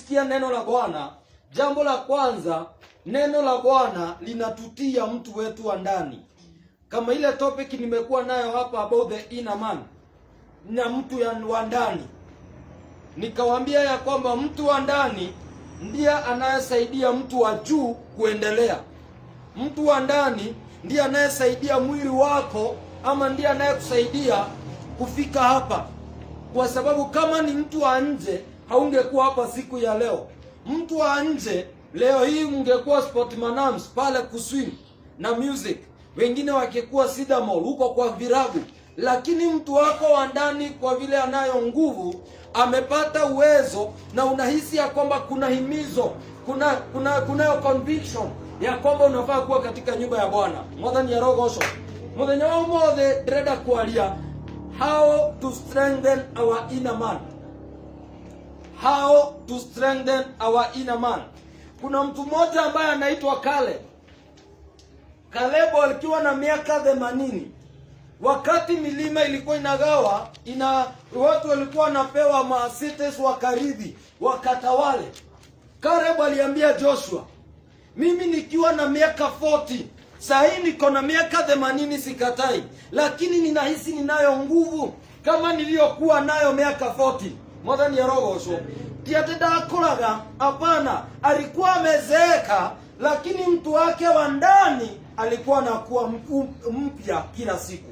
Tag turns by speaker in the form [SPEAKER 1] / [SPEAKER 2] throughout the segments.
[SPEAKER 1] kusikia neno la Bwana, jambo la kwanza, neno la Bwana linatutia mtu wetu wa ndani. Kama ile topic nimekuwa nayo hapa about the inner man, na mtu wa ndani. Nikawaambia ya kwamba mtu wa ndani ndiye anayesaidia mtu wa juu kuendelea. Mtu wa ndani ndiye anayesaidia mwili wako, ama ndiye anayekusaidia kufika hapa. Kwa sababu kama ni mtu wa nje, haungekuwa hapa siku ya leo. Mtu wa nje leo hii mngekuwa Sportmanams pale kuswim na music, wengine wakikuwa Cedar Mall huko kwa virabu. Lakini mtu wako wa ndani, kwa vile anayo nguvu, amepata uwezo, na unahisi ya kwamba kuna himizo, kuna conviction ya kwamba unafaa kuwa katika nyumba ya Bwana. Mwathani ya rogosho muthenya wa mothe ndĩrenda kwaria how to strengthen our inner man. How to strengthen our inner man. Kuna mtu mmoja ambaye anaitwa Caleb. Caleb alikuwa na miaka 80. Wakati milima ilikuwa inagawa, watu walikuwa wanapewa ma-cities wakaridhi, wakatawale. Caleb aliambia Joshua, mimi nikiwa na miaka 40, sahi niko na miaka 80 sikatai, lakini ninahisi ninayo nguvu kama niliyokuwa nayo miaka 40. Mwathani arogocwo. Tiate ndakuraga, hapana, alikuwa amezeeka, lakini mtu wake wa ndani alikuwa anakuwa mpya kila siku.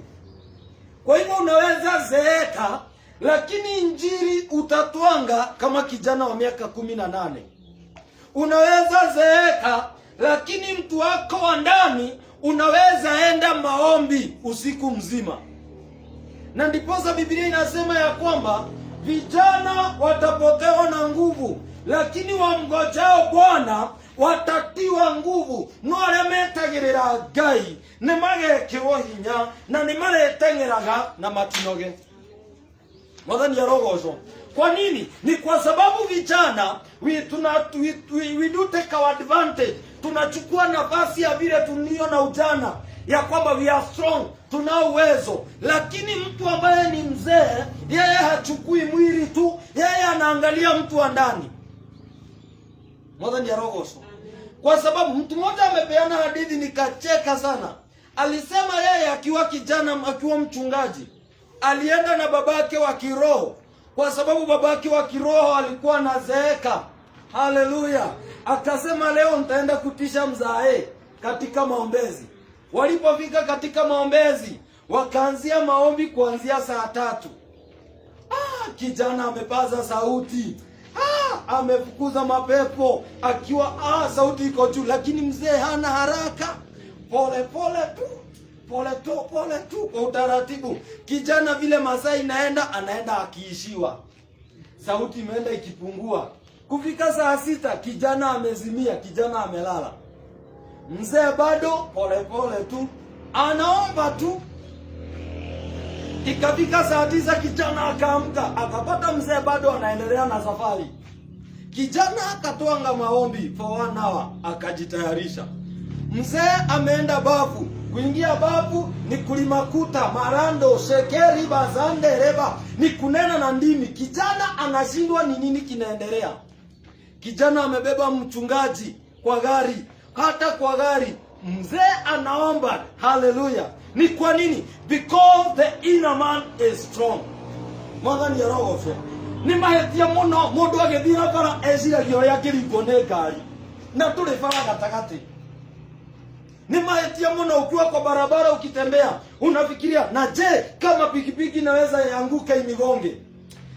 [SPEAKER 1] Kwa hivyo unaweza zeeka, lakini injili utatwanga kama kijana wa miaka 18. Unaweza zeeka, lakini mtu wako wa ndani unaweza enda maombi usiku mzima. Na ndiposa Biblia inasema ya kwamba vijana watapotewa na nguvu, lakini wamngojao Bwana watatiwa nguvu. No aria metagirira Ngai ni magekirwo hinya, na ni maretengeraga na matinoge. Mwathani arogocwo. Kwa nini? Ni kwa sababu vijana we do take our advantage. Tunachukua nafasi ya vile tulio na ujana, ya kwamba we are strong, tuna uwezo. Lakini mtu ambaye ni mzee, yeye hachukui mwili tu, yeye anaangalia mtu wa ndani. Mwathani arogocwo. Kwa sababu mtu mmoja amepeana hadithi nikacheka sana. Alisema yeye akiwa kijana, akiwa mchungaji, alienda na babake wa kiroho, kwa sababu babake wa kiroho alikuwa anazeeka. Haleluya. Akasema leo nitaenda kutisha mzae katika maombezi. Walipofika katika maombezi, wakaanzia maombi kuanzia saa 3. Kijana amepaza sauti. Amefukuza mapepo akiwa sauti iko juu, lakini mzee hana haraka. Pole tu kwa utaratibu. Kijana vile masaa anaenda akiishiwa. Sauti imeenda ikipungua. Kufika saa 6 kijana amezimia, kijana amelala. Mzee bado pole tu anaomba tu. Ikafika saa 9 kijana akaamka, akapata mzee bado anaendelea na safari. Kijana akatwanga maombi for 1 hour, akajitayarisha. Mzee ameenda bafu. Kuingia bafu ni kulimakuta, marando, shekeri, bazande, reba, ni kunena na ndimi. Kijana anashindwa ni nini kinaendelea. Kijana amebeba mchungaji kwa gari, hata kwa gari mzee anaomba. Hallelujah. Ni kwa nini? Because the inner man is strong. Mwathani arogocwo. Ni mahetia muno mundu agithira bara eciragia uria kiringo ni ngari, na tuli bara gatagati. Ni mahetia muno ukiwa kwa barabara ukitembea unafikiria, na je kama pikipiki inaweza yanguka inigonge?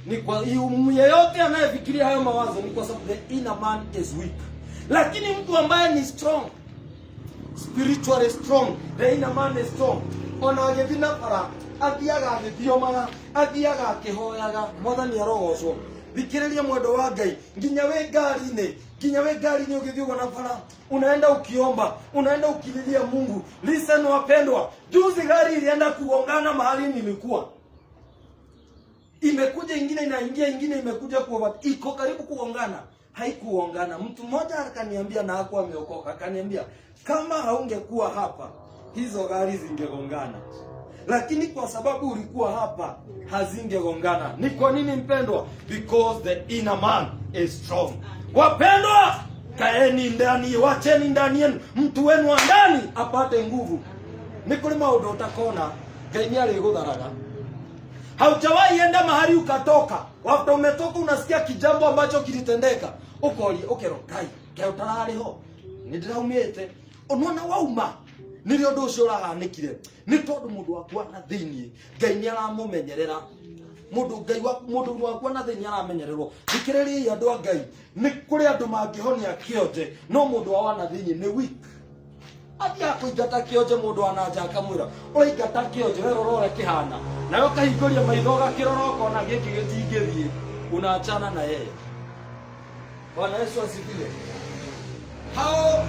[SPEAKER 1] Ni kwa yeyote anayefikiria hayo mawazo ni kwa sababu the inner man is weak. Lakini mtu ambaye ni strong, spiritually strong, the inner man is strong, ona agithina bara athiaga agithiomaga, athiaga akihoyaga. Mwathani arogocwo. Thikiriria mwendo wa Ngai, nginya we ngari-ini ugithiuga na bara, unaenda ukiomba, unaenda ukililia Mungu. Listen wapendwa, juzi gari ilienda kuongana mahali nilikuwa. Imekuja ingine inaingia, ingine imekuja iko karibu kuongana. Haikuongana. Mtu mmoja akaniambia, na hakuwa ameokoka, akaniambia kama haungekuwa hapa hizo gari zingegongana, lakini kwa sababu ulikuwa hapa hazingegongana. Ni kwa nini mpendwa? Because the inner man is strong. Wapendwa, kaeni ndani, wacheni ndani yenu mtu wenu wa ndani apate nguvu. Ni kuli maundu utakona Ngai ni aligudharaga. Haujawahi enda mahali ukatoka, wakati umetoka unasikia kijambo ambacho kilitendeka, ukero Ngai utarariho nindiraumite onona wauma niri undu ucio urahanikire ni tondu mundu wakwa na thiini Ngai ni aramumenyerera. Mundu wakwa na thiini aramenyererwo. Thikiriria andu a Ngai, ni kuri andu mangihonia kionje, no mundu wa na thiini ni weak. Atia kuingata kionje mundu ananja akamwira uraingata kionje we rorore kihana nayo kahinguria maitho gakirora ukona giki gitingithie, unaachana na yeye. Bwana Yesu asifiwe. How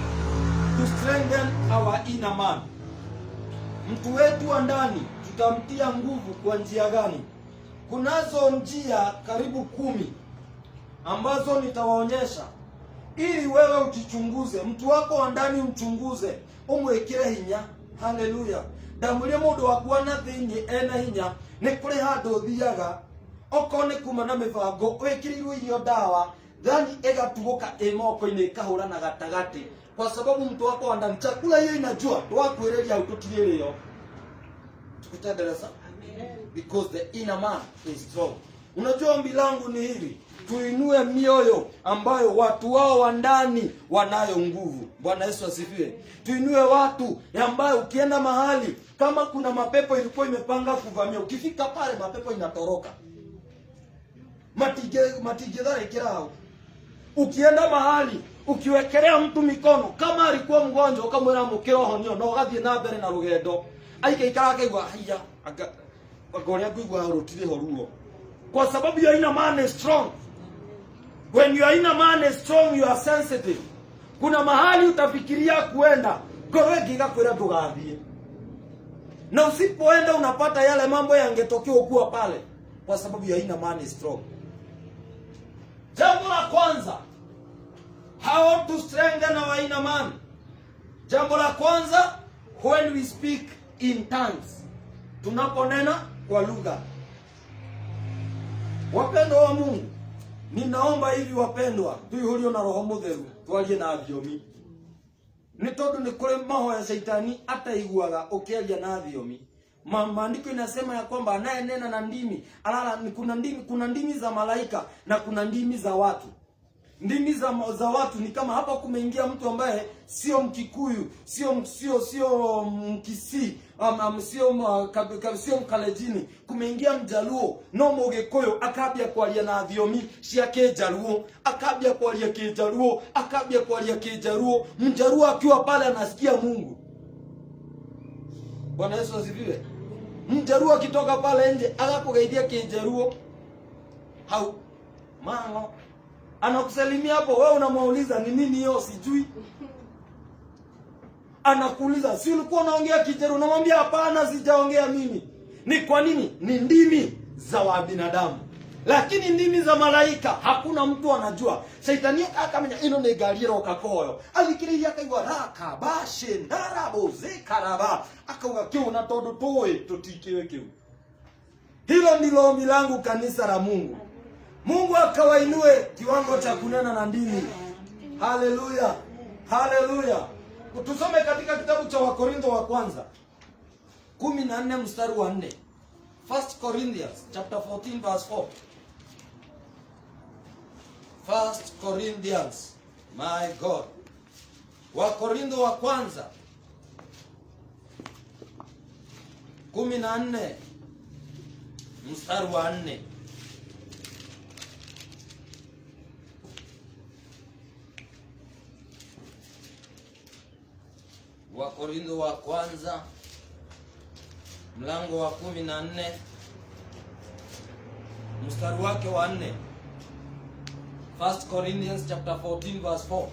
[SPEAKER 1] to strengthen our inner man? Mtu wetu wa ndani tutamtia nguvu kwa njia gani? Kunazo njia karibu 10 ambazo nitawaonyesha ili wewe ujichunguze, mtu wako wa ndani umchunguze, umwekire hinya. Haleluya. Ndamwire mundu waku na thiini ena hinya, ni kuri handu thiaga okone kuma na mibango wekirirwo irio dawa thani egatuguka imoko-ini ikahurana gatagati, kwa sababu mtu wako wa ndani chakula hiyo inajua twakwiriria au tutiririo. Tukutendeleza because the inner man is strong. Unajua ombi langu ni hili, tuinue mioyo ambayo watu wao wa ndani wanayo nguvu. Bwana Yesu asifiwe. Tuinue watu ambayo ukienda mahali kama kuna mapepo ilikuwa imepanga kuvamia, ukifika pale mapepo inatoroka. Matige dhari kirao. Ukienda mahali ukiwekelea mtu mikono, kama alikuwa mgonjwa ukamwera mukiroho nio no gathie na mbere na rugendo, aike ikarake igwa haya agoria kuigwa rutire horuo, kwa sababu your inner man is strong. When your inner man is strong, you are sensitive. Kuna mahali utafikiria kuenda, ngoro ingigakwira ndugathie, na usipoenda unapata yale mambo yangetokea kuwa pale, kwa sababu your inner man is strong. Jambo la kwanza, how to strengthen our inner man. Jambo la kwanza, when we speak in tongues, tunaponena kwa lugha. Wapendwa wa Mungu, ninaomba hivi wapendwa, tuihulio na Roho Mutheru, twalie na thiomi. Ni tondu ni kuri mahoya Shaitani ataiguaga ukiaria na thiomi. Maandiko inasema ya kwamba anayenena na ndimi kuna ndimi za malaika na kuna ndimi za watu. Ndimi za watu ni kama hapa kumeingia mtu ambaye sio Mkikuyu, sio Mkisii, sio Mkalejini, kumeingia Mjaluo no Mugikuyu, akabia kwaria na thiomi cia Kijaluo, akabia kwaria Kijaluo, akabia kwaria Kijaluo, Mjaluo akiwa pale anasikia Mungu. Bwana Yesu asifiwe. Mjaluo akitoka pale nje akakugaidia Kijaluo, hau mango anakusalimia hapo, wewe unamuuliza ni nini hiyo sijui. Anakuuliza si ulikuwa unaongea Kijaluo? Unamwambia hapana, sijaongea mimi. Ni kwa nini? Ni ndimi za wabinadamu. Lakini ndimi za malaika hakuna mtu anajua. Shaitani akamenya ino ni gariero kakoyo. Alikiriria kaigwa raka bashe ndarabo zikaraba. Akauga kiu na tondu toy tutikiwe kiu. Hilo ndilo ombi langu kanisa la Mungu. Mungu akawainue kiwango cha kunena na ndimi. Haleluya. Haleluya. Tusome katika kitabu cha Wakorintho wa kwanza 14 mstari wa 4. 1 Corinthians chapter 14 verse 4. 1 Corinthians, my God. Wakorintho wa kwanza 14 mstari wa 4. Wakorintho wa kwanza mlango wa 14 mstari wake wa 4. 1 Corinthians chapter 14 verse 4.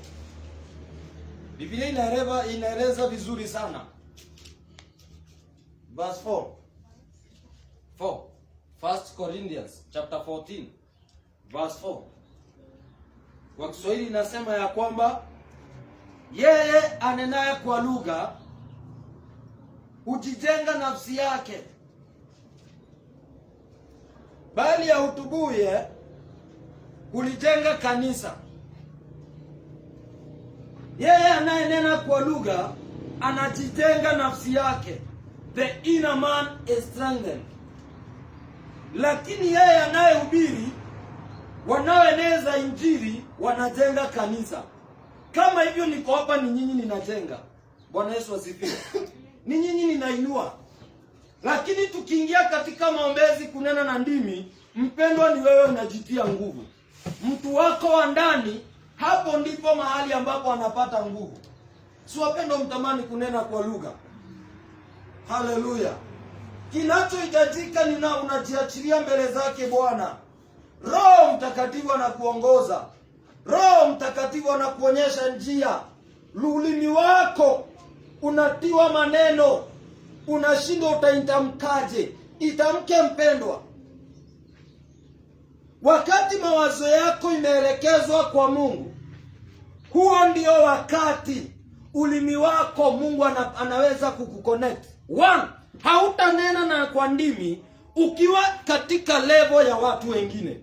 [SPEAKER 1] Biblia inaeleza vizuri sana. Verse 4. 1 Corinthians chapter 14 verse 4. Kwa Kiswahili inasema ya kwamba yeye anenaye kwa lugha hujijenga nafsi yake, bali ahutubuye kulijenga kanisa. Yeye anayenena kwa lugha anajijenga nafsi yake. The inner man is strengthened. Lakini yeye anayehubiri, wanaoeneza injili wanajenga kanisa. Kama hivyo niko hapa, ni nyinyi ninajenga. Bwana Yesu asifiwe. Ni nyinyi ninainua. Lakini tukiingia katika maombezi kunena na ndimi, mpendwa, ni wewe unajitia nguvu. Mtu wako wa ndani, hapo ndipo mahali ambapo anapata nguvu. Si wapendwa mtamani kunena kwa lugha. Haleluya. Kinachohitajika ni na unajiachilia mbele zake Bwana. Roho Mtakatifu anakuongoza. Roho Mtakatifu anakuonyesha njia. Ulimi wako unatiwa maneno, unashindwa utaitamkaje. Itamke mpendwa. Wakati mawazo yako imeelekezwa kwa Mungu, huo ndio wakati ulimi wako Mungu anaweza kukuconnect. One, hautanena na kwa ndimi ukiwa katika level ya watu wengine.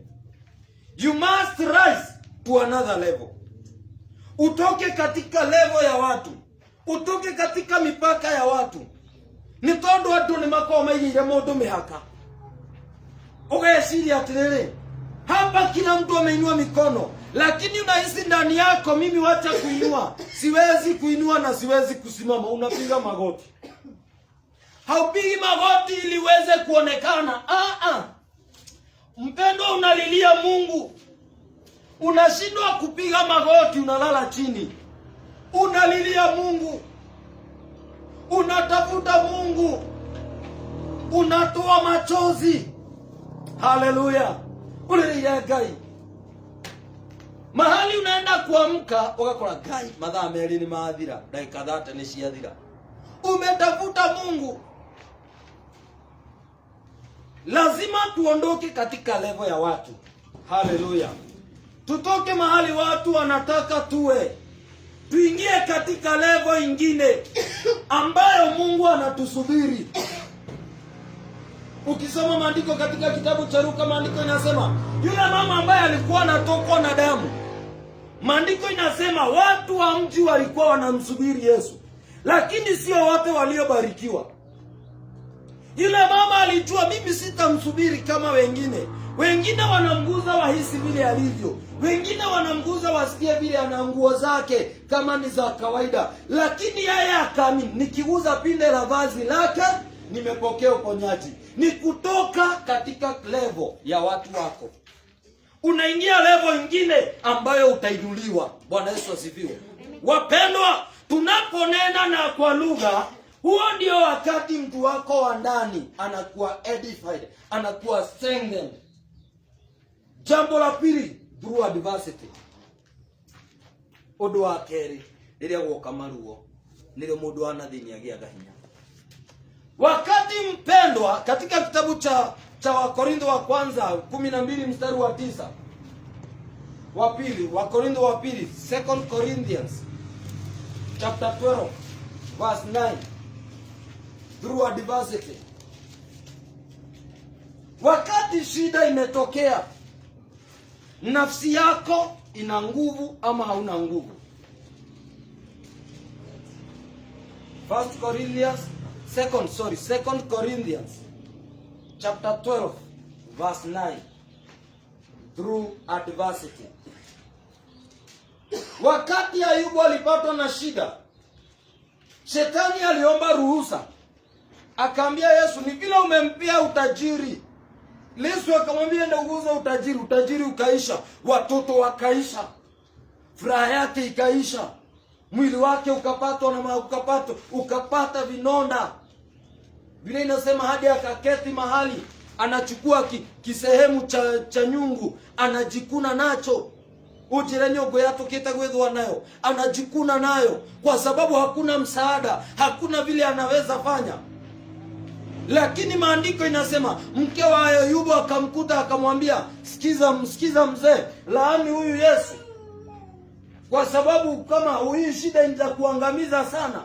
[SPEAKER 1] You must rise to another level. Utoke katika level ya watu. Utoke katika mipaka ya watu. Ni tondu watu ni makoma ile modo mihaka. Ugesiria atirere. Hapa kila mtu ameinua mikono, lakini unahisi ndani yako, mimi wacha kuinua. Siwezi kuinua na siwezi kusimama. Unapiga magoti. Haupigi magoti ili uweze kuonekana. Mpendwa, unalilia Mungu. Unashindwa kupiga magoti, unalala chini. Unalilia Mungu. Unatafuta Mungu. Unatoa machozi. Haleluya. Ulilia gai. Mahali unaenda kuamka, ugakora gai mathaa meri ni maathira, dakika 30 ni ciathira. Umetafuta Mungu. Lazima tuondoke katika level ya watu. Haleluya. Tutoke mahali watu wanataka tuwe. Tuingie katika level ingine ambayo Mungu anatusubiri. Ukisoma maandiko katika kitabu cha Luka, maandiko inasema yule mama ambaye alikuwa anatokwa na damu, maandiko inasema watu wa mji walikuwa wanamsubiri Yesu, lakini sio wote waliobarikiwa. Yule mama alijua, mimi sitamsubiri kama wengine. Wengine wanamguza wahisi vile alivyo. Wengine wanamguza wasikie vile ana nguo zake kama ni za kawaida. Lakini yeye akaamini, nikiguza pinde la vazi lake nimepokea uponyaji. Ni kutoka katika level ya watu wako, unaingia level nyingine ambayo utainuliwa. Bwana Yesu asifiwe. Wapendwa, tunaponena na kwa lugha, huo ndio wakati mtu wako wa ndani anakuwa edified, anakuwa strengthened. Jambo la pili, through adversity. Odo wa keri ile gwoka maruo nile mundu anathini agiaga hinya. Wakati mpendwa, katika kitabu cha Wakorintho wa kwanza 12 mstari wa 9. Wa pili, Wakorintho wa pili, 2 Corinthians chapter 12 verse 9. Through adversity. Wakati shida imetokea, nafsi yako ina nguvu ama hauna nguvu? 2 Corinthians chapter 12 verse 9. Through adversity. Wakati Ayubu alipatwa na shida, Shetani aliomba ruhusa. Akaambia Yesu, ni vile umempia utajiri. Yesu akamwambia ndio uguza utajiri. Utajiri ukaisha, watoto wakaisha, furaha yake ikaisha, mwili wake ukapatwa na ukapata vinonda. Biblia inasema hadi akaketi mahali anachukua kisehemu cha nyungu, anajikuna nacho. Ujire nyogo yato kitagwethwa nayo, anajikuna nayo kwa sababu hakuna msaada, hakuna vile anaweza fanya. Lakini maandiko inasema mke wa Ayubu akamkuta akamwambia, sikiza mzee, laani huyu Yesu, kwa sababu kama hii shida itakuangamiza sana.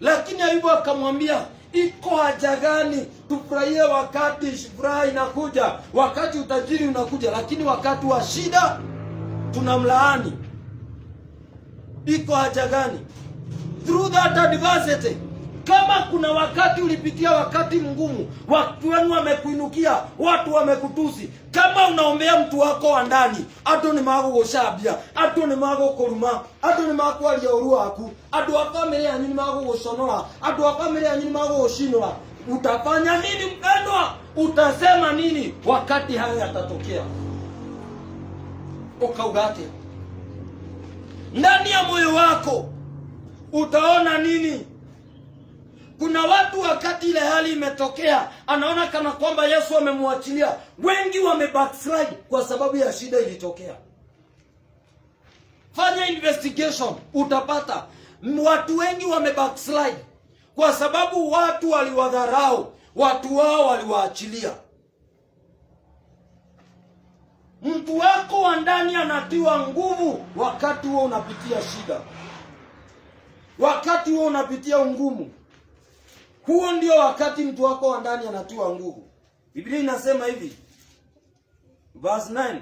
[SPEAKER 1] Lakini Ayubu akamwambia, iko haja gani tufurahie wakati furaha inakuja, wakati utajiri unakuja, lakini wakati wa shida tunamlaani. iko haja gani? Through that adversity, kama kuna wakati ulipitia wakati mgumu, watu wenu wamekuinukia, watu wamekutusi, kama unaombea mtu wako wa ndani, atu ni mago gushabia, atu ni mago kuruma, atu ni makwaria uru waku, atu a family yanyu ni mago gusonora, atu a family yanyu ni mago gushinora, utafanya nini mpendwa? Utasema nini wakati haya yatatokea? Ukaugate ndani ya moyo wako, utaona nini? Kuna watu wakati ile hali imetokea, anaona kana kwamba Yesu amemwachilia. Wengi wame backslide kwa sababu ya shida ilitokea. Fanya investigation, utapata watu wengi wame backslide kwa sababu watu waliwadharau, watu wao waliwaachilia. Mtu wako wa ndani anatiwa nguvu wakati wewe unapitia shida, wakati wewe unapitia ungumu. Huo ndio wakati mtu wako wa ndani anatiwa nguvu. Biblia inasema hivi, verse 9,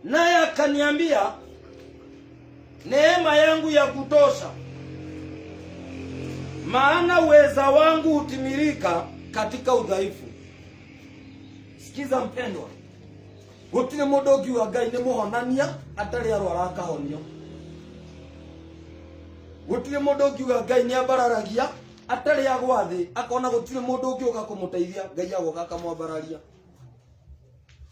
[SPEAKER 1] naye akaniambia, neema yangu ya kutosha, maana uweza wangu hutimilika katika udhaifu. Sikiza mpendwa, gutire mundu ngiuga Ngai ni muhonania atari arwara akahonio. Gutire mundu ngiuga Ngai ni abararagia atari agwathi akona gutire mundu ngiuga kumuteithia Ngai agoka akamwabararia.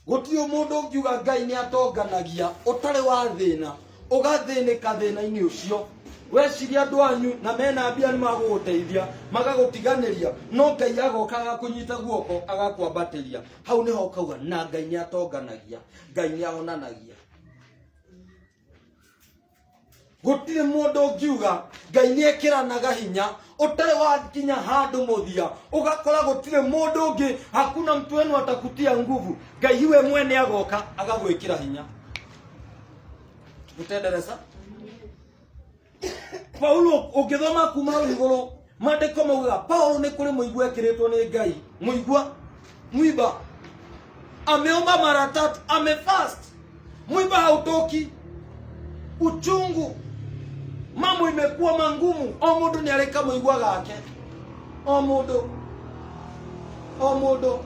[SPEAKER 1] Gutire mundu ngiuga Ngai ni atonganagia utari wa thina ugathinika thina-ini ucio. Weciria andu anyu na mena mbia ni maguguteithia magagutiganiria, no Ngai agoka agakunyita guoko agakwambatiria. Hau niho ukauga na Ngai ni atonganagia, Ngai ni ahonanagia. Gutire mundu ngiuga Ngai ni ekiranaga hinya utari wa kinya handu muthia, ugakora gutire mundu ngi, hakuna mtu wenu atakutia nguvu. Ngai iwe mwene agoka agagwikira hinya. Tutendereza Paulo ukithoma kuma iguru mandiko mauga Paulo ni kuri muigwa ekiritwo ni Ngai, muigwa mwiba ameomba mara 3, amefast, mwiba hautoki, uchungu, mambo imekuwa mangumu. O mundu ni areka muigwa gake, o mundu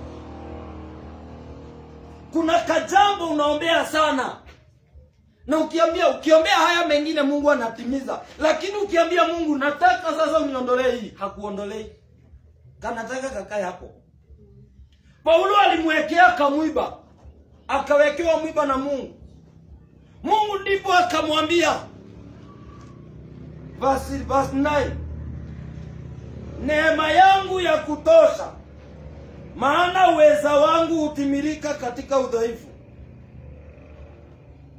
[SPEAKER 1] kuna kajambo unaombea sana, na ukiombea haya mengine Mungu anatimiza. Lakini ukiambia Mungu nataka sasa uniondolee hii, hakuondolei. Kanataka kakae hapo. Paulo alimwekea kamwiba, akawekewa mwiba na Mungu. Mungu ndipo akamwambia, verse 9, neema yangu ya kutosha, maana uweza wangu hutimilika katika udhaifu.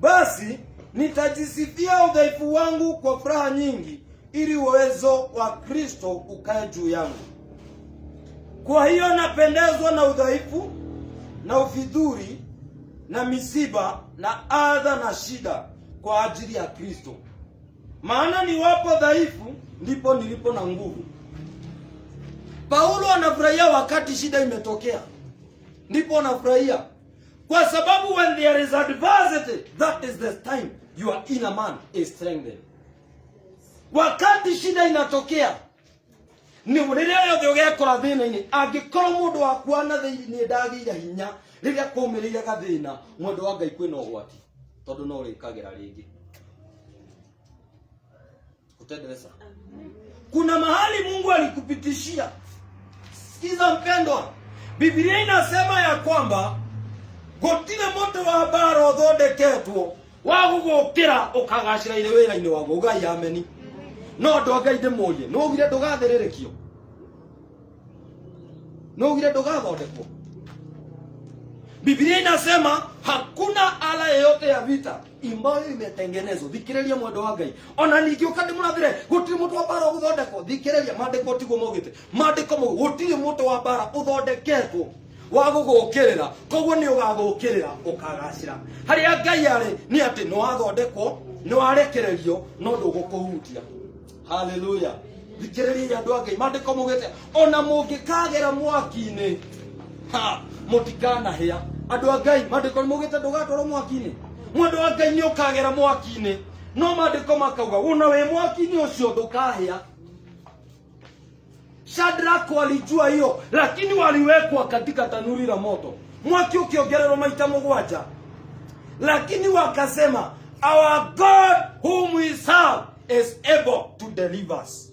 [SPEAKER 1] Basi nitajisifia udhaifu wangu kwa furaha nyingi, ili uwezo wa Kristo ukae juu yangu. Kwa hiyo napendezwa na udhaifu na ufidhuli na misiba na adha na shida kwa ajili ya Kristo. Maana niwapo dhaifu ndipo nilipo na nguvu. Paulo anafurahia wakati shida imetokea, ndipo anafurahia. Kwa sababu when there is adversity, that is the time your inner man is strengthened. Wakati shida inatokea, ni riria yothe ugekora thina-ini, angikorwo mundu wakwana thiini ndagiire hinya riria kumiriria gathina, mundu wa Ngai kwina ugwati, tondu no rikagira ringi. Kutendeleza. Kuna mahali Mungu alikupitishia. Sikiza mpendwa, Biblia inasema ya kwamba gutire mundu wa mbara uthondeketwo wa gugukira ukagacira ire wira-ini waguo. Ngai ameni. No ndo Ngai ndimurie, no ugire ndugathererekio, no ugire ndugathondekwo. Biblia inasema hakuna ala yoyote ya vita ambayo imetengenezwa. Thikiriria mwendo wa Ngai. Ona ningi ukandimurathire gutire mundu wa mbara uthondekwo. Thikiriria mandiko tigo mogite, mandiko mo gutire mundu wa mbara uthondeketwo wa gugukirira, koguo ni ugagukirira ukagacira. Haria Ngai ari ni ati no athondekwo, no arekererio, no ndugukuhutia. Hallelujah. Thikiriria andu a Ngai, mandiko mogite ona mungikagera mwaki-ini, mutikana hia. Andu a Ngai, mandiko mogite ndugatwarwo mwaki-ini, mwandu wa Ngai ni ukagera mwaki-ini no maandiko makauga una we mwaki-ini ucio ndukahia. Shadrach walijua hiyo, lakini waliwekwa katika tanuri la moto, mwaki ukiongererwa maita 7, lakini wakasema our God whom we serve is able to deliver us.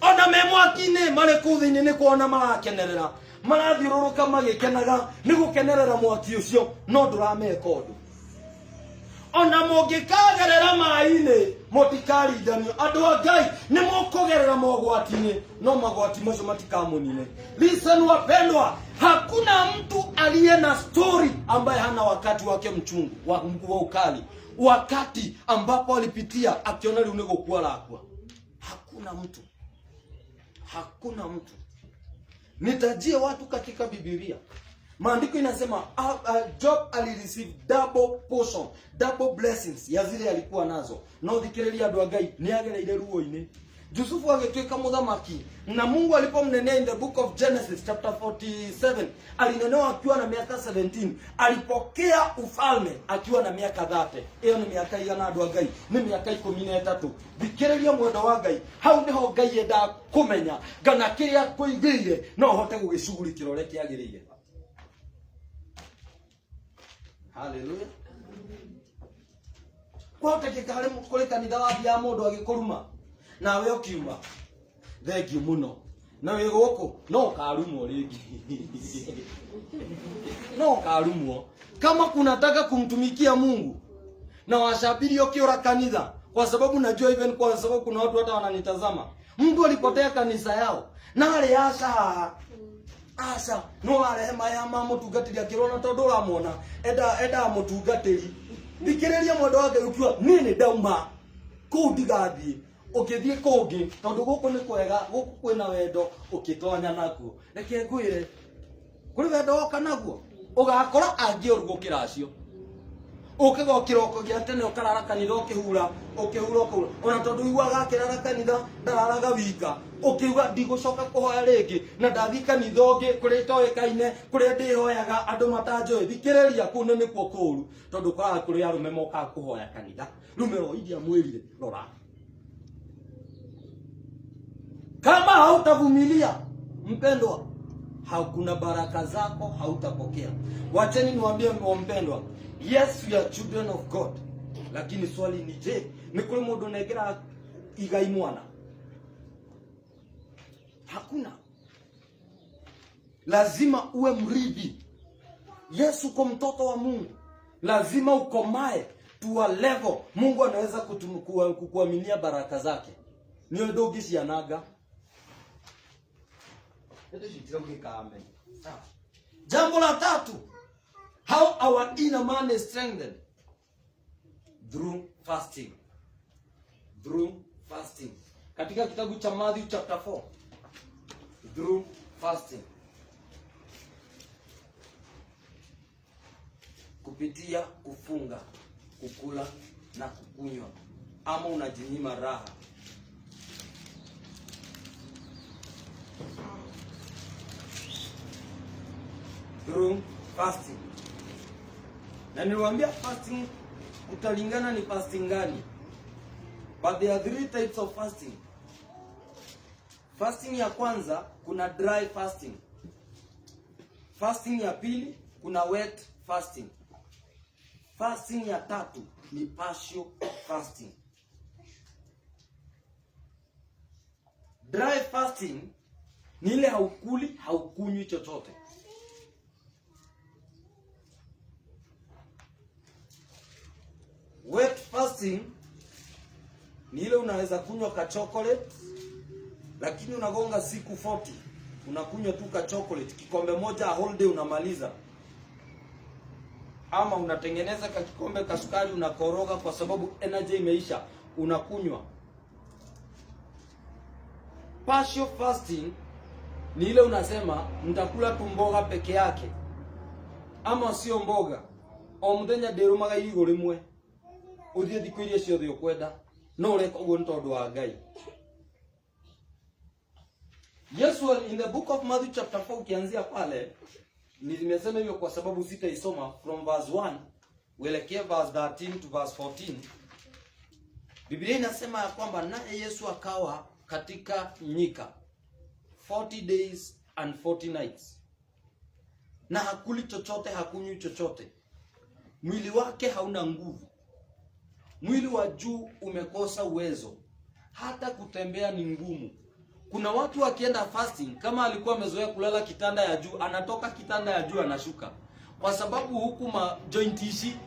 [SPEAKER 1] Ona me mwaki-ini mari kuthini ni kuona marakenerera, marathiururuka magikenaga ni gukenerera mwaki ucio, no ndurameka undu. Ona mungikagerera mai-ini mutikarindanio. Andu a Ngai ni mukugerera mogwati-ini no magwati macio matikamunine. Listen wapendwa, hakuna mtu aliye na story ambaye hana wakati wake mchungu wa ukali, wakati ambapo alipitia akiona leo nigukua lakwa. Hakuna mtu. Nitajie watu katika Biblia. Maandiko inasema Job alireceive double portion, double blessings ya zile alikuwa nazo. No thikireria andu a Ngai ni agereire ruo-ini. Yusufu agituika muthamaki na Mungu alipomnenea in the book of Genesis chapter 47, alinenewa akiwa na miaka 17, alipokea ufalme akiwa na miaka 30. Hiyo ni miaka igana andu a Ngai? Ni miaka 13. Thikireria mwendo wa Ngai, hau niho Ngai enda kumenya ngana kiria kuigire no hote gugicugurikira uria kiagirire. Hallelujah. Kwa utekekare kuri kanitha wa bia mundu agikuruma nawe ukiuma thengiu muno na we guku no karumwo ringi no karumwo. Kama kunataka kumtumikia Mungu na washabiri ukiora kanitha, kwa sababu najua even kwa sababu kuna watu hata wananitazama, Mungu alipotea kanisa yao na ale asa no arehema ya mamutungatiri akirona tondu uramwona enda mutungatiri. Thikiriria mwendo wa Ngai ukiwa nini ndauma ku ndigathie ukithie kungi tondu guku ni kwega, guku kwina wendo ukitonya nakuo. Reke ngwire kuri wendo oka naguo ugakora angiurugukira acio ukigokira ukugia tene ukarara kanitha ukihura ona tondu igwaga akirara kanitha ndararaga wika ukiuga ndigucoka kuhoya ringi na ndathi kanitha ungi kuri toekaine kuri ndihoyaga andu matanjoe. Thikiriria kuu nikuo kuru tondu koraga kuri arume moka kuhoya kanitha rume o idia mwirire rora. Kama hautavumilia mpendwa, hakuna baraka zako hautapokea. Wacheni niwaambie mpendwa, yes we are children of God, lakini swali ni je, ni kule mundu negera igai mwana? Hakuna. Lazima uwe mrithi. Yesu kwa mtoto wa Mungu lazima ukomae to a level Mungu anaweza kukuaminia baraka zake. Niyo ndogi cianaga. Jambo la tatu, how our inner man is strengthened through fasting. Through fasting. Katika kitabu cha Matthew chapter 4, through fasting. Kupitia kufunga, kukula na kukunywa, ama unajinyima raha. Through fasting. Na niliwaambia fasting utalingana ni fasting gani. But there are 3 types of fasting. Fasting ya kwanza kuna dry fasting. Fasting ya pili kuna wet fasting. Fasting ya tatu ni partial fasting. Dry fasting ni ile haukuli, haukunywi chochote. Wet fasting ni ile unaweza kunywa ka chocolate, lakini unagonga siku 40. Unakunywa tu ka chocolate, kikombe moja a whole day unamaliza. Ama unatengeneza ka kikombe ka sukari unakoroga kwa sababu energy imeisha, unakunywa. Partial fasting ni ile unasema nitakula tu mboga peke yake, ama sio mboga. O muthenya ndirumaga irigo rimwe. Uthie thiku iria ciothe ukwenda, no ureka uguo ni tondu wa Ngai. Yesu in the book of Matthew chapter 4 ukianzia pale, nimesema hiyo kwa sababu sitaisoma from verse 1 uelekee verse 13 to verse 14. Biblia inasema ya kwamba naye Yesu akawa katika nyika 40 days and 40 nights. Na hakuli chochote, hakunywi chochote. Mwili wake hauna nguvu. Mwili wa juu umekosa uwezo. Hata kutembea ni ngumu. Kuna watu wakienda fasting, kama alikuwa amezoea kulala kitanda ya juu, anatoka kitanda ya juu anashuka. Kwa sababu huku ma joint ishi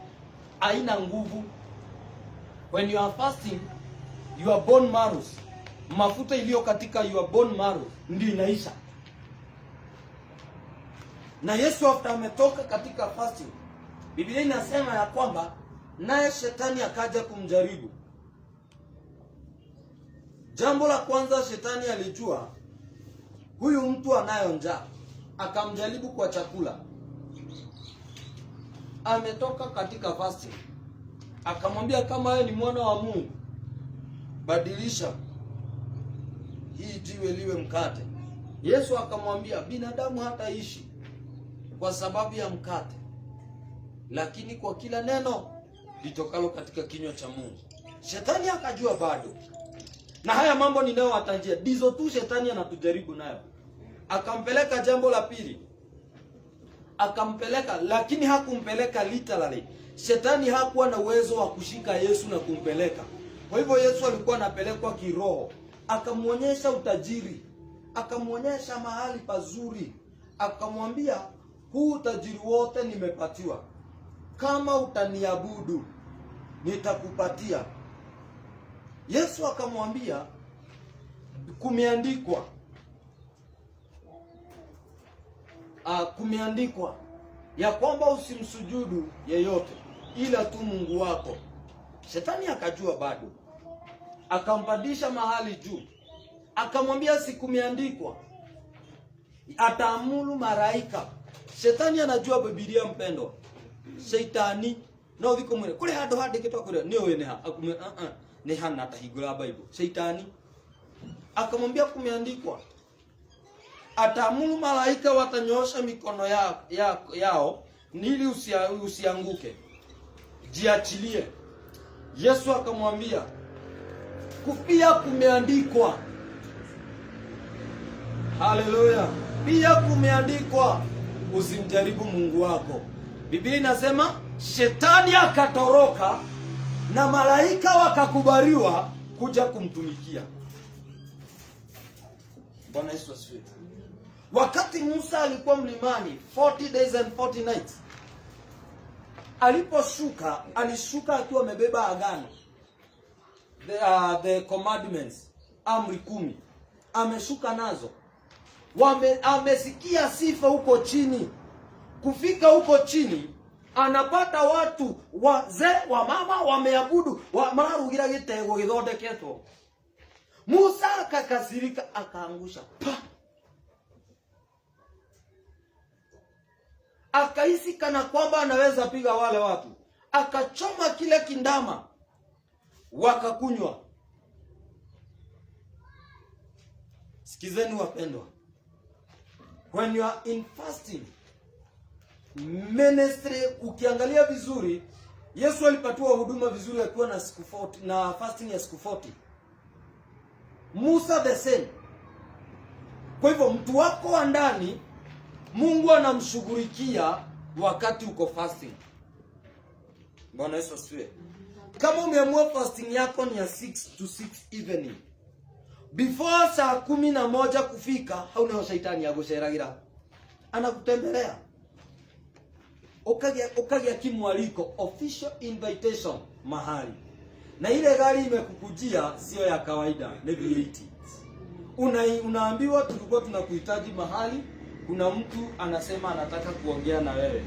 [SPEAKER 1] haina nguvu. When you are fasting, your bone marrow, mafuta iliyo katika your bone marrow ndio inaisha. Na Yesu after ametoka katika fasting, Biblia inasema ya kwamba naye shetani akaja kumjaribu. Jambo la kwanza, shetani alijua huyu mtu anayo njaa, akamjaribu kwa chakula. Ametoka katika fasting, akamwambia kama wewe ni mwana wa Mungu, badilisha hii jiwe liwe mkate. Yesu akamwambia binadamu hataishi kwa sababu ya mkate, lakini kwa kila neno litokalo katika kinywa cha Mungu. Shetani akajua bado. Na haya mambo ninayowatajia ndizo tu shetani anatujaribu nayo. Akampeleka jambo la pili. Akampeleka, lakini hakumpeleka literally. Shetani hakuwa na uwezo wa kushika Yesu na kumpeleka. Kwa hivyo Yesu alikuwa anapelekwa kiroho. Akamuonyesha utajiri, akamuonyesha mahali pazuri, akamwambia huu utajiri wote nimepatiwa. Kama utaniabudu nitakupatia. Yesu akamwambia kumeandikwa. Kumeandikwa ya kwamba usimsujudu yeyote ila tu Mungu wako. Shetani akajua bado. Akampandisha mahali juu. Akamwambia si kumeandikwa ataamuru malaika. Shetani anajua Biblia mpendo. Shetani no thiko mwene kule hado handikitwa kule ni wewe ni hana tahigura Bible. Shetani akamwambia kumeandikwa ataamuru malaika watanyosha mikono yao ili usianguke. Jiachilie. Yesu akamwambia pia kumeandikwa. Haleluya. Pia kumeandikwa usimjaribu Mungu wako. Biblia inasema shetani akatoroka na malaika wakakubaliwa kuja kumtumikia. Bwana Yesu asifiwe. Wakati Musa alikuwa mlimani 40 days and 40 nights. Aliposhuka, alishuka akiwa amebeba agano. The commandments, amri 10. Ameshuka nazo. Amesikia sifa huko chini. Kufika huko chini, anapata watu wazee wa mama wameabudu, mararugira gitego githondeketwo. Musa akakasirika, akaangusha. Akahisi kana kwamba anaweza piga wale watu. Akachoma kile kindama. Wakakunywa. Sikizeni wapendwa. When you are in fasting ministry, ukiangalia vizuri, Yesu alipatiwa huduma vizuri akiwa na siku 40 na fasting ya siku 40. Musa the same. Kwa hivyo mtu wako wa ndani Mungu anamshughulikia wakati uko fasting. Bwana Yesu asifiwe. Kama umeamua fasting yako ni ya 6 to 6 evening, before saa 11 kufika, hauna shetani aguceragira. Anakutembelea. Ukagia kimwaliko, official invitation mahali. Na ile gari imekukujia sio ya kawaida, ni VAT. Unaambiwa tulikuwa tunakuhitaji mahali, kuna mtu anasema anataka kuongea na wewe.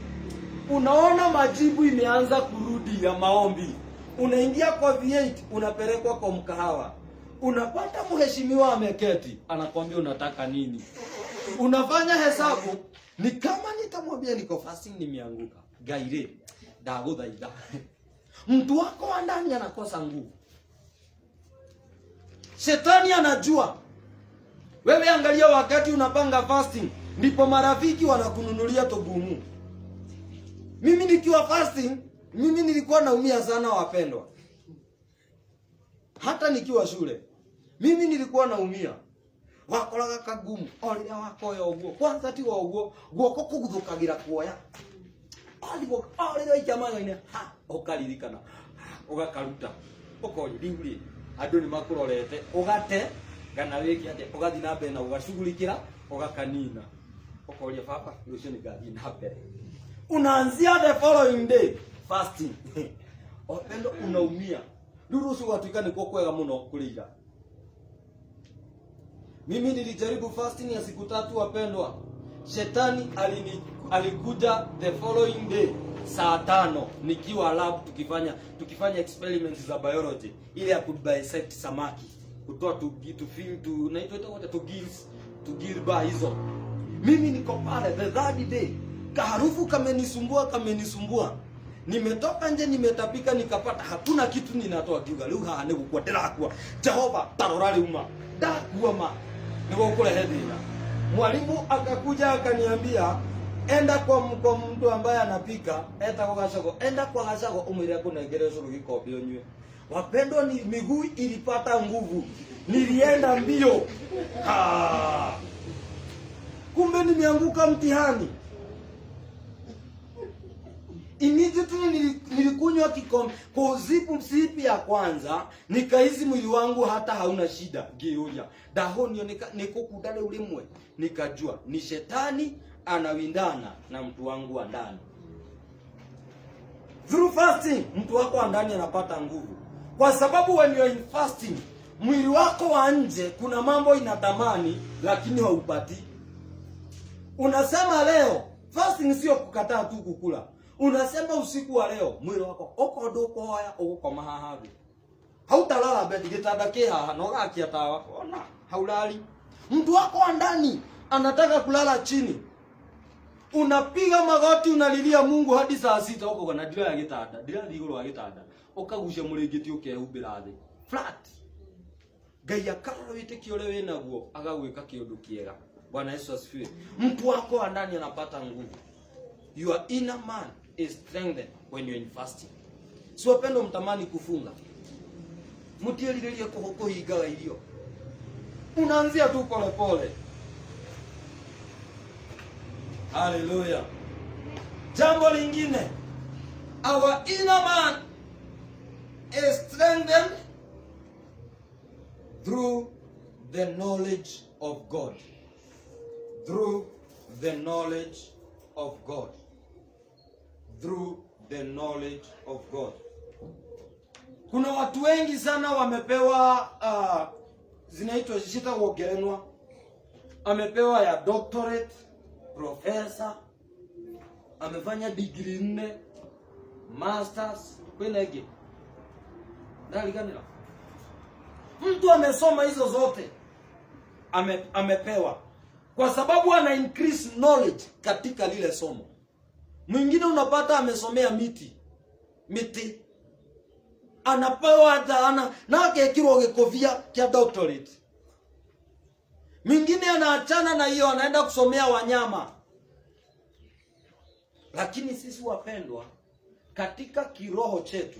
[SPEAKER 1] Unaona majibu imeanza kurudi ya maombi. Unaingia kwa V8, unapelekwa kwa mkahawa. Unapata mheshimiwa ameketi, anakuambia unataka nini. Unafanya hesabu, ni kama nitamwambia niko fasting nimeanguka. Gaire, ndaguthaitha. Mtu wako wa ndani anakosa nguvu. Shetani anajua. Wewe angalia wakati unapanga fasting, ndipo marafiki wanakununulia tobumu. Mimi nikiwa fasting, Mimi nilikuwa naumia sana wapendwa. Hata nikiwa shule. Mimi nilikuwa naumia. Wakoraga kagumu. Orire wakoya uguo. Kwanza ti wa uguo. Guoko kuguthukagira kuoya. Orire ikamaga-ini. Ha, ukaririkana. Ugakaruta. Ukoye ringri. Andu ni makurorete. Ugate. Kana wiki ate. Ugathi na mbere na ugashughulikira. Ugakanina. Ukoria papa. Rucio ni gathi na mbere. Unaanzia the following day. Fasting. Wapendo unaumia. Rurusu watuika ni kwega muno kulira. Mimi nilijaribu fasting ya siku 3 wapendwa. Shetani alikuja the following day saa 5 nikiwa lab tukifanya experiments za biology ile ya kudissect samaki. Kutoa to gills hizo. Mimi niko pale the third day. Kaharufu kamenisumbua. Nimetoka nje nimetapika nikapata hatuna kitu ninatoa kiuga leo haha ni gukwa ndirakwa Jehova tarorari uma ndakuwa ma niko kule hedina. Mwalimu akakuja akaniambia enda kwa mtu ambaye anapika eta kwa gashago enda kwa gashago umwire kunengere curu gikombe onywe. Wapendwa ni miguu ilipata nguvu nilienda mbio kumbe nimeanguka mtihani. Immediately nilikunywa kikombe kwa sipi ya kwanza nikahisi mwili wangu hata hauna shida ngeuria ndahonio nikukudale ulimwe nikajua ni shetani anawindana na mtu wangu wa ndani. Through fasting mtu wako wa ndani anapata nguvu kwa sababu when you are in fasting mwili wako wa nje kuna mambo inatamani lakini haupati. Unasema leo fasting sio kukataa tu kukula. Unasema usiku wa leo mwili wako uko ndoko hoya ugukoma haha thĩ. Hautalala bed gitanda kihaha no gakia tawa ona haulali. Mtu wako wa ndani anataka kulala chini. Unapiga magoti unalilia Mungu hadi saa 6 uko na ndira ya gitanda. Ndira iguru wa gitanda. Ukagusha mũrĩngĩti ukehumbira thĩ. Flat. Ngai akarora wĩtĩkio ũrĩa wĩnaguo agagwĩka kĩũndũ kĩega. Bwana Yesu asifiwe. Mtu wako wa ndani anapata nguvu. Your inner man is strengthened when you're in fasting. Si wapendo mtamani kufunga. Mutielililie kuhinga irio. Unaanzia tu pole pole. Hallelujah. Jambo lingine. Our inner man is strengthened through the knowledge of God. Through the knowledge of God. Through the knowledge of God. Kuna watu wengi sana wamepewa zinaitwa zishita kuongelenwa. Amepewa ya doctorate, professor, amefanya degree 4, masters, kwenye Daliganira. Mtu amesoma hizo zote. Amepewa kwa sababu ana increase knowledge katika lile somo. Mwingine unapata amesomea miti. Anapewa hata na akekirwa gikofia kia doctorate. Mwingine anaachana na hiyo anaenda kusomea wanyama. Lakini sisi wapendwa katika kiroho chetu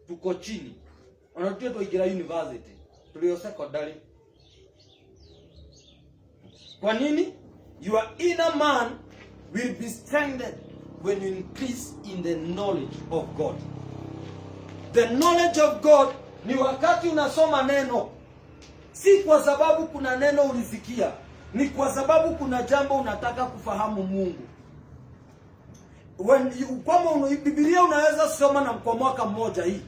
[SPEAKER 1] tuko chini. Unajua tuingia university, tulio secondary. Kwa nini? Your inner man will be strengthened when you increase in the knowledge of God. The knowledge of God ni wakati unasoma neno. Si kwa sababu kuna neno ulisikia, ni kwa sababu kuna jambo unataka kufahamu Mungu. Kama Biblia unaweza soma na kwa mwaka mmoja hii.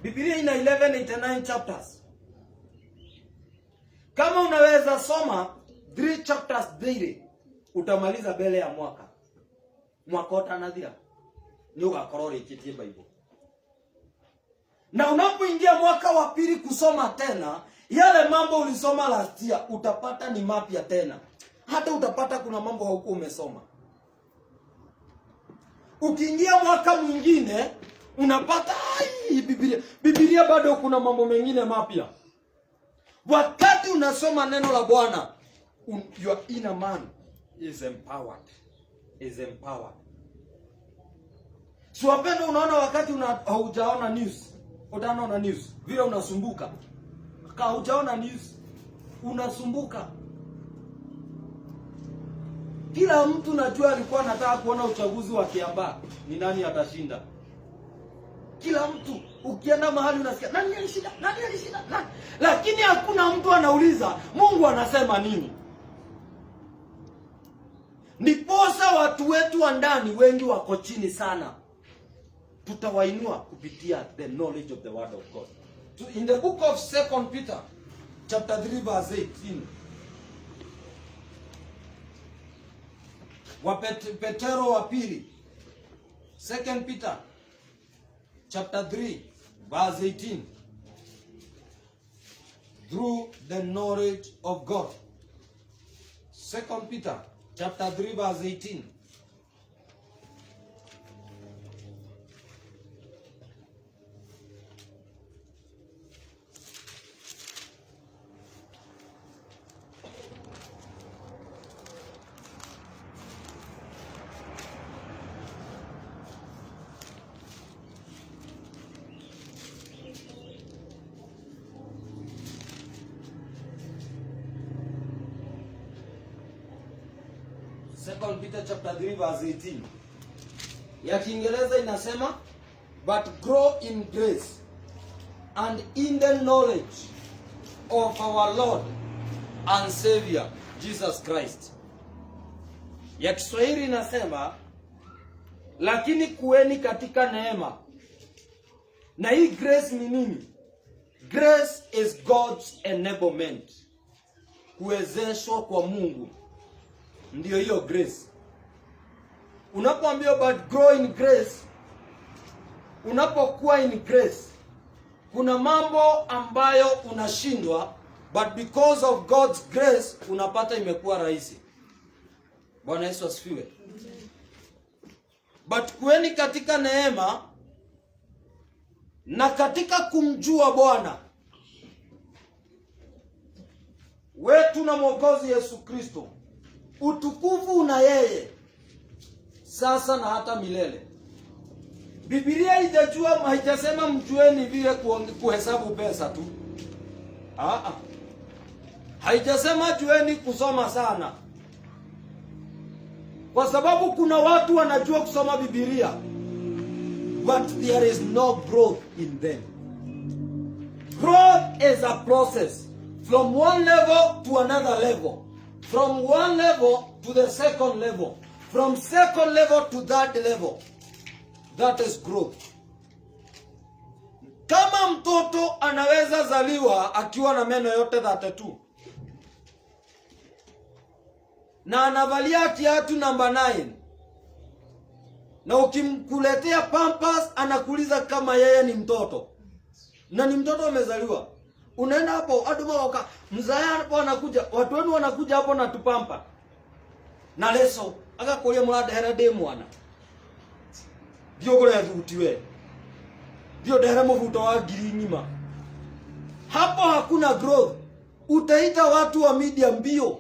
[SPEAKER 1] Biblia ina 1189 chapters. Kama unaweza soma 3 chapters daily, utamaliza mbele ya mwaka. Mwaka utanathira. Ni ugakorwo rikitie Bible. Na unapoingia mwaka wa pili kusoma tena, yale mambo ulisoma last year utapata ni mapya tena. Hata utapata kuna mambo haukuwa umesoma. Ukiingia mwaka mwingine unapata Biblia bado kuna mambo mengine mapya. Wakati unasoma neno la Bwana, your inner man is empowered. Si wapendo, unaona wakati haujaona news, utaona news, vile unasumbuka. Kama hujaona news, unasumbuka. Kila mtu najua alikuwa anataka kuona uchaguzi wa Kiambaa, ni nani atashinda. Kila mtu ukienda mahali unasikia nani alishinda, nani alishinda, nani. Lakini hakuna mtu anauliza Mungu anasema nini. Ndiposa watu wetu wa ndani wengi wako chini sana. Tutawainua kupitia the knowledge of the word of God. So in the book of 2 Peter chapter 3 verse 18, wa Petero wa pili, 2 Peter chapter 3 verse 18, through the knowledge of God. 2 Peter chapter 3 verse 18. Second Peter chapter 3 verse 18. Ya Kiingereza inasema, but grow in grace and in the knowledge of our Lord and Savior Jesus Christ. Ya Kiswahili inasema, lakini kuweni katika neema. Na hii grace ni nini? Grace is God's enablement. Kuwezeshwa kwa Mungu. Ndio hiyo grace. Unapoambiwa but grow in grace, unapokuwa in grace, kuna mambo ambayo unashindwa, but because of God's grace unapata imekuwa rahisi. Bwana Yesu asifiwe. But kuweni katika neema na katika kumjua Bwana wetu na Mwokozi Yesu Kristo. Utukufu una yeye sasa na hata milele. Biblia haijasema mjueni vile kuhesabu pesa tu. Haijasema jueni kusoma sana. Kwa sababu kuna watu wanajua kusoma Biblia, but there is no growth in them. Growth is a process from one level to another level. From one level to the second level. From second level to that level. That is growth. Kama mtoto anaweza zaliwa akiwa na meno yote 32. Na anavalia kiatu namba 9. Na ukimkuletea pampers anakuuliza kama yeye ni mtoto. Na ni mtoto amezaliwa. Unaenda hapo aduma waka mzaya hapo anakuja, watu wenu wanakuja hapo na tupampa na leso akakolia mwana hera de mwana dio gore yutiwe dio dera mvuto wa girinyima. Hapo hakuna growth. Utaita watu wa media mbio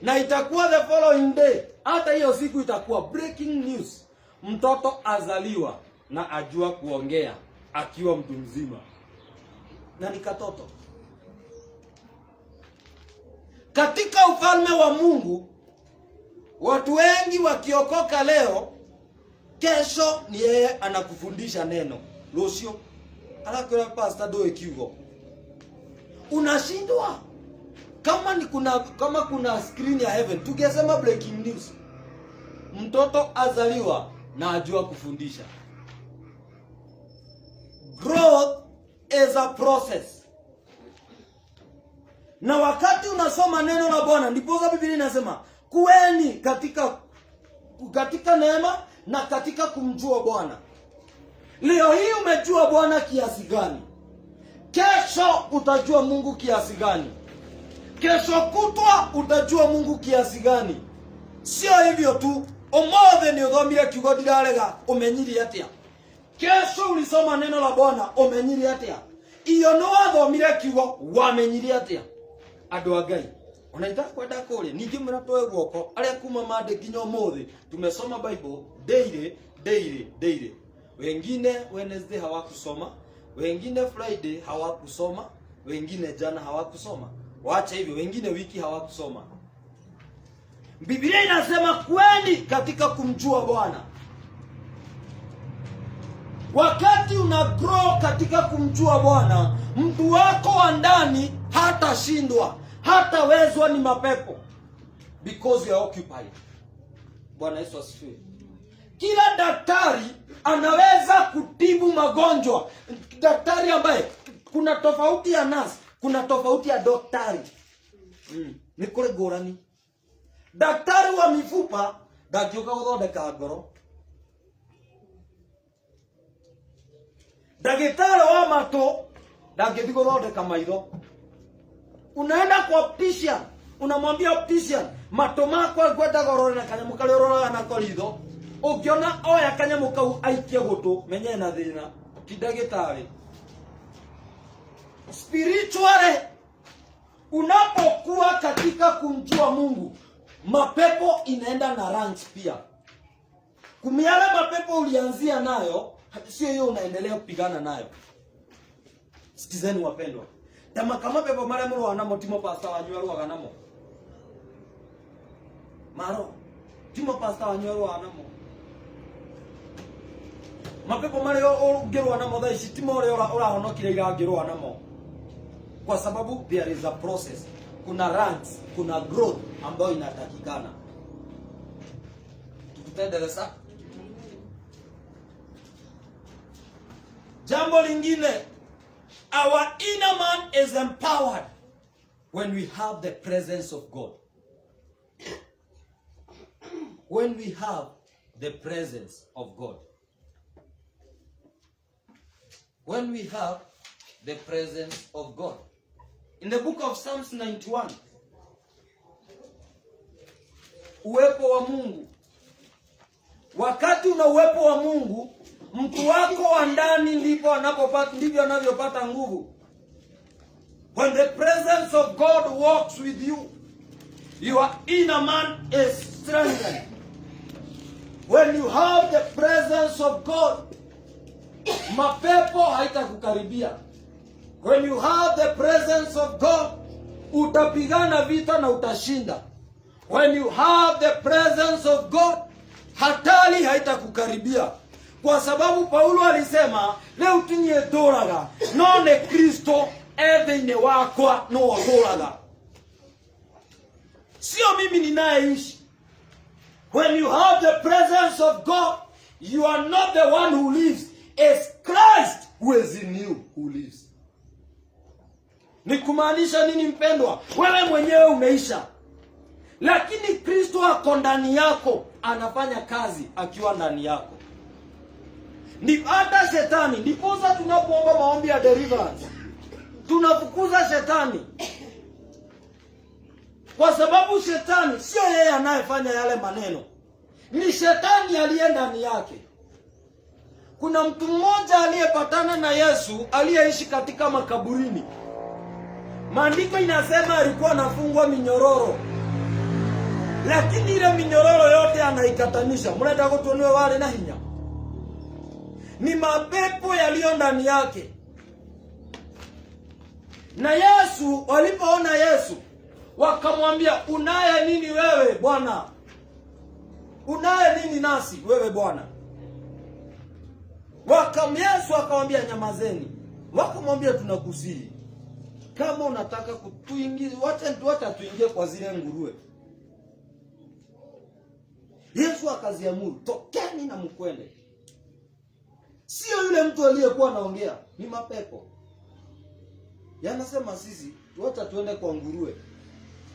[SPEAKER 1] na itakuwa the following day, hata hiyo siku itakuwa breaking news, mtoto azaliwa na ajua kuongea akiwa mtu mzima. Na ni katoto. Katika ufalme wa Mungu, watu wengi wakiokoka leo, kesho ni yeye anakufundisha neno. Losio, alakwenda pastor doe kiugo. Unashindwa. Kama kuna screen ya heaven, tungesema breaking news. Mtoto azaliwa na ajua kufundisha. Growth is a process. Na wakati unasoma neno la Bwana, ndipo Biblia inasema kuweni katika neema na katika kumjua Bwana. Leo hii umejua Bwana kiasi gani? Kesho utajua Mungu kiasi gani? Kesho kutwa utajua Mungu kiasi gani? Sio hivyo tu, omothe ni uthomire kiugo ndirarega umenyiri atia. Kesho ulisoma neno la Bwana umenyiri atia. Iyo no wathomire kiugo wamenyiri atia. Andu a Ngai, unaita kwenda kule ningi mratoe guoko aria kuma mande nginya umuthi tumesoma Bible daily daily. Wengine Wednesday hawakusoma, wengine Friday hawakusoma, wengine jana hawakusoma. Waacha hivyo, wengine wiki hawakusoma. Biblia inasema kweli katika kumjua Bwana. Wakati una grow katika kumjua Bwana, mtu wako wa ndani hatashindwa, hatawezwa ni mapepo, because you are occupied. Bwana Yesu asifiwe. Kila daktari anaweza kutibu magonjwa. Daktari ambaye, kuna tofauti ya nurse, kuna tofauti ya daktari. Ni kule gorani. Daktari wa mifupa ndangĩũka gũthondeka ngoro. Daktari wa mato ndangĩthiĩ gũthondeka maitho. Unaenda kwa optician, unamwambia optician, mato makwa ngwenda gorore na kanyamũ karĩa ũroraga na koritho. Ũngĩona oya kanyamũ kau aikie gũtũ, menye na thĩna, ti daktari. Spiritually, unapokuwa katika kumjua Mungu, mapepo inaenda na ranks pia. Kumiale mapepo ulianzia nayo, sio hiyo unaendelea kupigana nayo. Sikizeni wapendwa. Kama pepo mara mro wanamo timo pastor wanyweru waganamo. Maro. Timo pastor wanyweru wanamo. Mapepo mara yo ngero wanamo dha ici timo ore urahonokire irangiro wanamo. Kwa sababu there is a process. Kuna ranks, kuna growth ambayo inatakikana. Tukitendeleza. Jambo lingine, our inner man is empowered when we have the presence of God. When we have the presence of God. When we have the presence of God. In the book of Psalms 91, uwepo wa Mungu. Wakati una uwepo wa Mungu, mtu wako wa ndani ndivyo anavyopata nguvu. When the presence of God walks with you, your inner man is strengthened. When you have the presence of God, mapepo haitakukaribia. When you have the presence of God, utapigana vita na utashinda. When you have the presence of God, hatari haitakukaribia. Kwa sababu Paulo alisema, leo tunye doraga, none Kristo ethine wakwa no doraga. Sio mimi ninayeishi. When you have the presence of God, you are not the one who lives. It's Christ who is in you who lives. Ni kumaanisha nini mpendwa? Wewe mwenyewe umeisha. Lakini Kristo ako ndani yako, anafanya kazi akiwa ndani yako. Ni hata shetani, ndiposa tunapoomba maombi ya deliverance, tunafukuza shetani. Kwa sababu shetani sio yeye anayefanya yale maneno. Ni shetani aliye ndani yake. Kuna mtu mmoja aliyepatana na Yesu, aliyeishi katika makaburini. Maandiko inasema alikuwa anafungwa minyororo. Lakini ile minyororo yote anaikatanisha. Mnataka kutuonwe wale na hinya. Ni mapepo yaliyo ndani yake. Na Yesu, walipoona Yesu, wakamwambia, unaye nini wewe Bwana? Unaye nini nasi wewe Bwana? Yesu akamwambia, nyamazeni. Wakamwambia, tunakusihi, kama unataka kutuingiza, wacha tuingie kwa zile nguruwe. Yesu akaziamuru, tokeni na mkwende. Sio yule mtu aliyekuwa anaongea, ni mapepo. Yanasema sisi wacha tuende kwa nguruwe.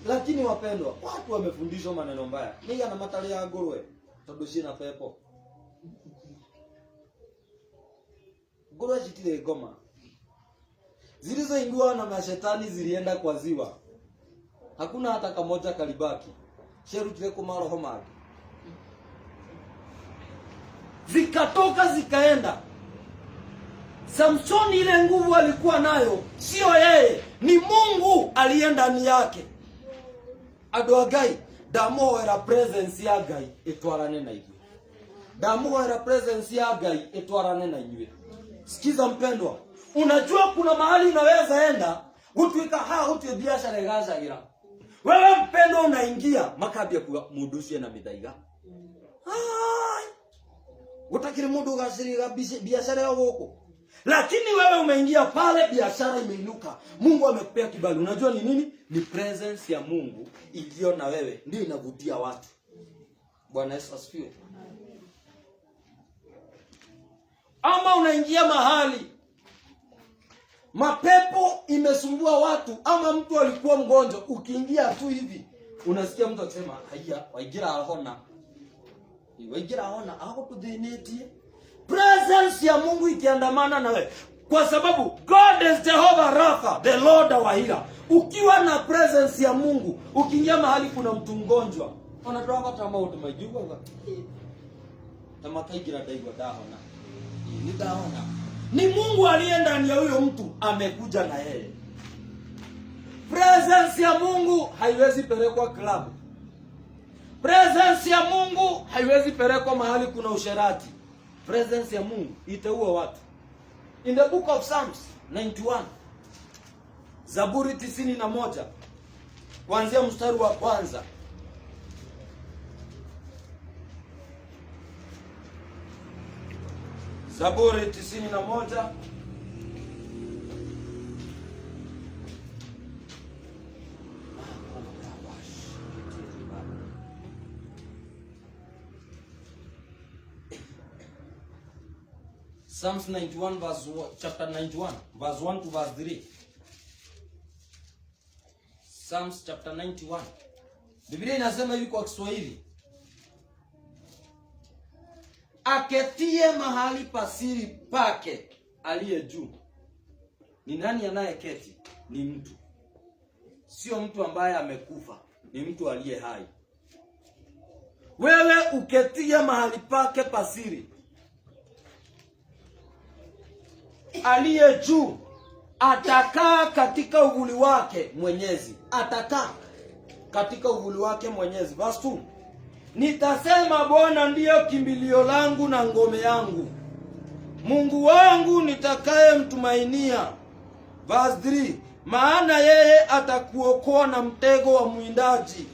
[SPEAKER 1] Lakini wapendwa, watu wamefundishwa maneno mbaya. Ni ana matali ya nguruwe, todoshi na pepo. Nguruwe jitile goma. Zilizoingua na mashetani zilienda kwa ziwa. Hakuna hata kamoja kalibaki. Sheru tile kwa roho magi. Zikatoka zikaenda. Samsoni ile nguvu alikuwa nayo, sio yeye, ni Mungu aliye ndani yake. Adoagai, damoera presence ya Gai etwarane na ithu. Ndamuhera presence ya Ngai etwarane na inywe. Sikiza mpendwa, unajua kuna mahali unaweza enda gutuika hutie biashara igacagira. Wewe mpendwa unaingia makabia kwa mundu na mithaiga. Utakiri mundu gaciriga biashara ya goko. Lakini wewe umeingia pale, biashara imeinuka. Mungu amekupea kibali. Unajua ni nini? Ni presence ya Mungu iliyo na wewe ndio inavutia watu. Bwana Yesu asifiwe. Ama unaingia mahali mapepo imesumbua watu, ama mtu alikuwa mgonjwa, ukiingia tu hivi unasikia mtu akisema haya waigira hona. Waigira hona hapo tudhinetie. Presence ya Mungu ikiandamana na wewe. Kwa sababu God is Jehovah Rapha, the Lord our healer. Ukiwa na presence ya Mungu, ukiingia mahali kuna mtu mgonjwa, unatoa hata mauti majuba. Kama kaigira daigwa dahona. Ni dahona. Ni Mungu aliye ndani ya huyo mtu amekuja na yeye. Presence ya Mungu haiwezi pelekwa club. Presence ya Mungu haiwezi pelekwa mahali kuna usherati. Presence ya Mungu itaua watu. In the book of Psalms 91, Zaburi 91, kuanzia mstari wa kwanza. Zaburi 91 Psalms 91 verse chapter 91 verse 1 to verse 3. Psalms chapter 91. Biblia inasema hivi kwa Kiswahili: aketie mahali pasiri pake aliye juu. Ni nani anayeketi? Ni mtu. Sio mtu ambaye amekufa, ni mtu aliye hai. Wewe uketie mahali pake pasiri aliye juu, atakaa katika uvuli wake Mwenyezi. Atakaa katika uvuli wake Mwenyezi. Verse 2. Nitasema Bwana ndiyo kimbilio langu na ngome yangu, Mungu wangu nitakaye mtumainia. Verse 3. Maana yeye atakuokoa na mtego wa mwindaji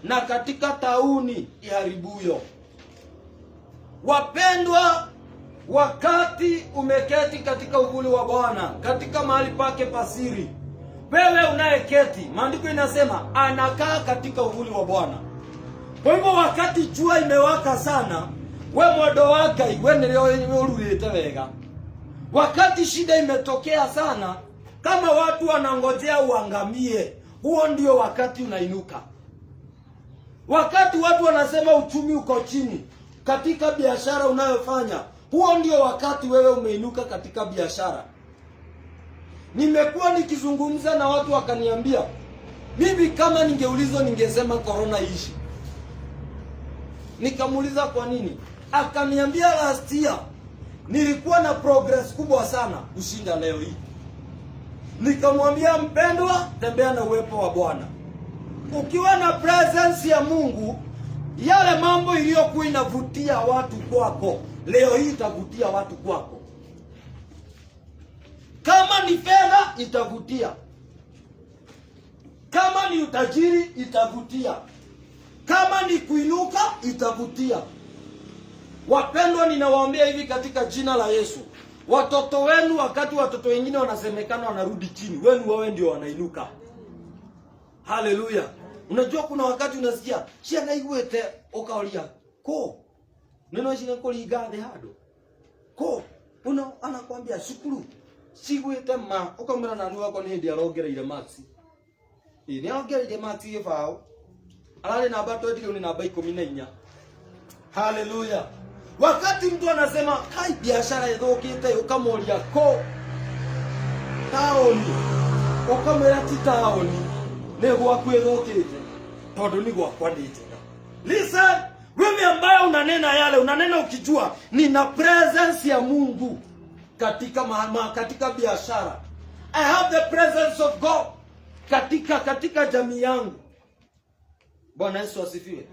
[SPEAKER 1] na katika tauni iharibuyo. Wapendwa, wakati umeketi katika uvuli wa Bwana, katika mahali pake pasiri, wewe unayeketi, maandiko inasema anakaa katika uvuli wa Bwana. Kwa hivyo wakati jua imewaka sana, we mwodo wake we nilio ururite wega. Wakati shida imetokea sana, kama watu wanangojea uangamie, huo ndio wakati unainuka. Wakati watu wanasema uchumi uko chini katika biashara unayofanya, huo ndio wakati wewe umeinuka katika biashara. Nimekuwa nikizungumza na watu wakaniambia, mimi kama ningeulizwa ningesema corona ishi. Nikamuuliza kwa nini? Akaniambia last year nilikuwa na progress kubwa sana kushinda leo hii. Nikamwambia mpendwa, tembea na uwepo wa Bwana. Ukiwa na presence ya Mungu, yale mambo iliyokuwa inavutia watu kwako, leo hii itavutia watu kwako. Kama ni fedha itavutia. Kama ni utajiri itavutia. Kama ni kuinuka itavutia. Wapendwa, ninawaambia hivi katika jina la Yesu, watoto wenu, wakati watoto wengine wanasemekana wanarudi chini, wewe ndio wanainuka. Haleluya. Unajua kuna wakati unasikia ciana igwete ukaolia ko neno shina kuliga de hado ko anakuambia shukuru sigwete ma ukamwona nani wako ni ndi arongereire maxi ni arongereire maxi ifao alale namba 20 ni namba 14. Haleluya. Wakati mtu anasema kai biashara ithokite, ukamoria ko taoni, ukamwera ti taoni nego akwethokite tondu ni gwakwa nditega. Listen, wewe ambaye unanena yale, unanena ukijua nina presence ya Mungu katika biashara. I have the presence of God katika jamii yangu. Bwana Yesu asifiwe.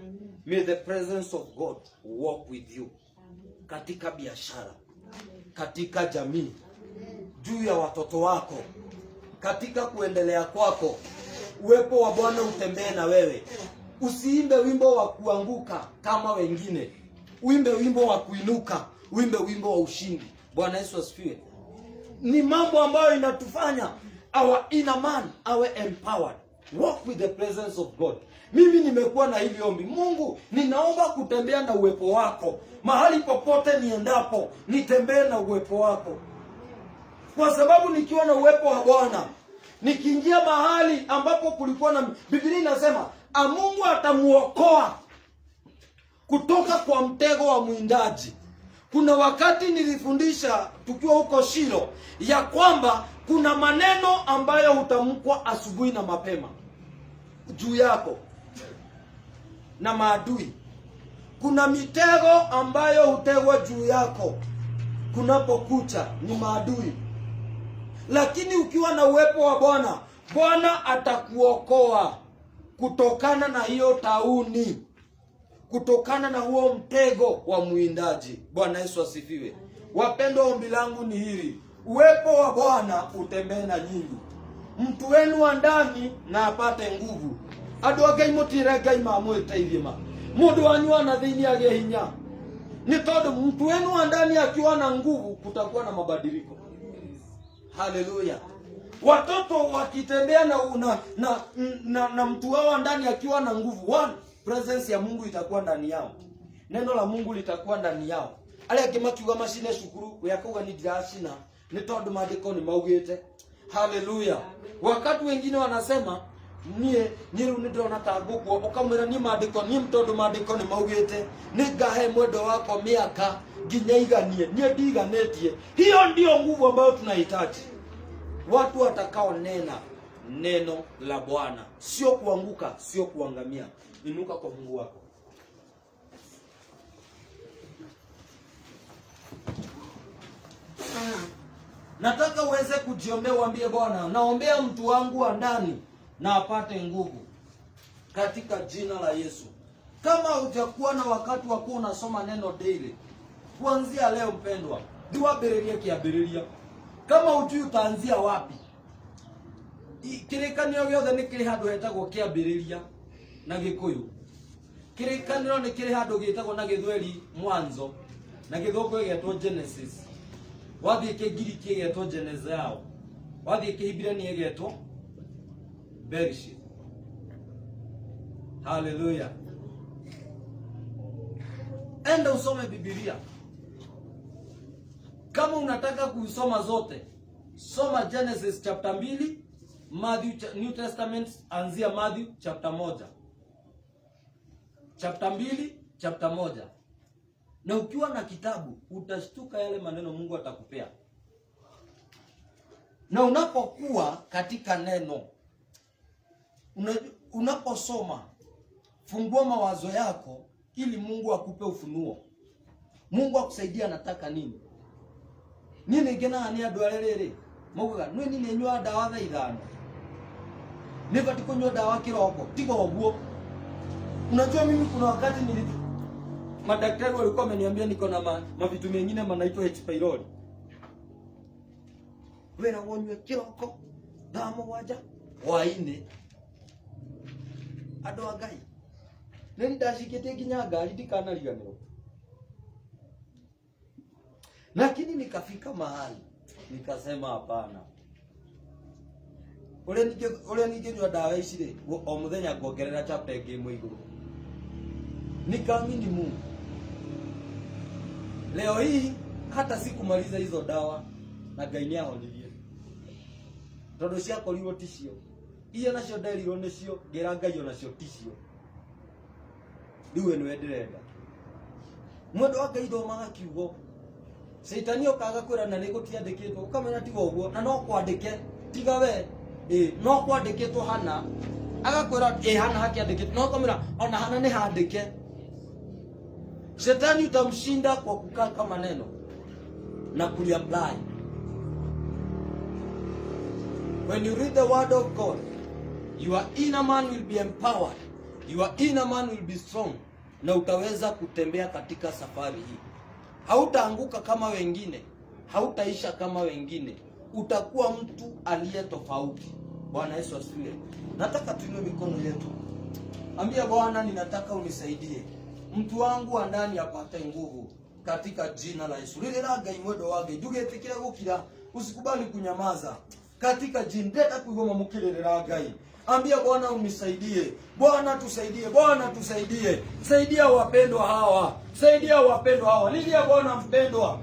[SPEAKER 1] May the presence of God walk with you. Katika biashara, katika jamii, juu ya watoto wako, katika kuendelea kwako, uwepo wa Bwana utembee na wewe. Usiimbe wimbo wa kuanguka kama wengine. Uimbe wimbo wa kuinuka, uimbe wimbo wa ushindi. Bwana Yesu asifiwe. Ni mambo ambayo inatufanya our inner man awe empowered. Walk with the presence of God. Mimi nimekuwa na hili ombi. Mungu, ninaomba kutembea na uwepo wako. Mahali popote niendapo, nitembee na uwepo wako. Kwa sababu nikiwa na uwepo wa Bwana, nikiingia mahali ambapo kulikuwa na, Biblia inasema, Mungu atamuokoa kutoka kwa mtego wa mwindaji. Kuna wakati nilifundisha tukiwa huko Shilo ya kwamba kuna maneno ambayo hutamkwa asubuhi na mapema juu yako na maadui. Kuna mitego ambayo hutegwa juu yako kunapokucha, ni maadui. Lakini ukiwa na uwepo wa Bwana, Bwana atakuokoa kutokana na hiyo tauni, kutokana na huo mtego wa mwindaji. Bwana Yesu asifiwe. Wapendwa, ombi langu ni hili: uwepo wa Bwana utembee na nyinyi. Mtu wenu wa ndani na apate nguvu. Andu Ngai mutire Ngai mamwiteithie ma. Mundu wanyu ana thiini age hinya. Ni tondu mtu wenu wa ndani akiwa na nguvu, kutakuwa na mabadiliko. Haleluya. Watoto wakitembea na mtu wao ndani akiwa na nguvu, one, presence ya Mungu itakuwa ndani yao. Neno la Mungu litakuwa ndani yao. Ale akimakiuga mashine shukuru yakuga ni dirashina, ni tondu maandiko ni maugite. Haleluya. Wakati wengine wanasema nie riu ndona ta ngukuo, ukamwira ni maandiko ni mtondu maandiko ni maugite, ni ngahe mwendo wako miaka nginya iganie, nie ndiganetie. Hiyo ndio nguvu ambayo tunahitaji. Watu watakao neno la Bwana, sio kuanguka, sio kuangamia. Inuka kwa Mungu wako. Nataka uweze kujiombea, uambie Bwana, naombea mtu wangu wa ndani na apate nguvu katika jina la Yesu. Kama utakuwa na wakati wa kuwa unasoma neno daily, kuanzia leo mpendwa, ndiwambĩrĩrie kiambĩrĩria. Kama ujui utaanzia wapi, kĩrĩkanĩro gĩothe nĩ kĩrĩ handũ hetagwo kĩambĩrĩria na Gĩkũyũ. Kĩrĩkanĩro nĩ kĩrĩ handũ gĩtagwo na Gĩthweri mwanzo, na Gĩthũngũ gĩgetwo Genesis. Wathiĩ Kĩngiriki gĩgetwo Genezao. Wathiĩ Kĩhibirania gĩgetwo Bereshit. Hallelujah. Enda usome Biblia. Kama unataka kuisoma zote, soma Genesis chapter 2, Matthew New Testament anzia Matthew chapter 1. Chapter 2, chapter 1. Na ukiwa na kitabu utashtuka yale maneno Mungu atakupea. Na unapokuwa katika neno, unaposoma, fungua mawazo yako ili Mungu akupe ufunuo. Mungu akusaidia anataka nini? Nini ngena ni andu arerere mugaga nwe ni nyua dawa tha ithano ni bati kunywa dawa kiroko tigo oguo. Unajua mimi kuna wakati madaktari walikuwa wameniambia niko na mavitu mengine manaitwa H pylori. Wera wonywe kiroko dawa mwaja waine andu Ngai nini ndashikite nginya ngari ndikanariganirwo. Lakini nikafika mahali nikasema hapana. Ule ningenywa dawa ici ri o muthenya kuongerera chapter ĩngĩ ĩmwe igũrũ. Nikaamini Mungu. Leo hii hata sikumaliza hizo dawa na Ngai nĩahonirie. Tondu ciakorirwo ticio. Iria nacio nderirwo nicio, ngira Ngai onacio ticio. Riu eno ndirenda. Mũndũ wa Ngai thomaga kiugo. Saitani okaga kwira na nĩgũtiandĩkĩtwo, ukamenya tiga ũguo, na no kwandĩke tiga we no kwandĩkĩtwo hana, agakwira hana hakiandĩkĩtwo, no kamera ona hana nĩ handĩke. Shetani utamshinda kwa kukaa kama neno na kuliapply. When you read the word of God, your inner man will be empowered, your inner man will be strong, na utaweza kutembea katika safari hii. Hautaanguka kama wengine, hautaisha kama wengine, utakuwa mtu aliye tofauti. Bwana Yesu asifiwe. Nataka tuinue mikono yetu, ambia Bwana, ninataka unisaidie mtu wangu wa ndani apate nguvu katika jina la Yesu. Lile raga imwedo wage jugetikira gukira, usikubali kunyamaza katika jina. Ndeta kuigoma mukirere ragai. Ambia Bwana unisaidie. Bwana tusaidie. Bwana tusaidie. Saidia wapendwa hawa. Saidia wapendwa hawa. Lilia Bwana mpendwa.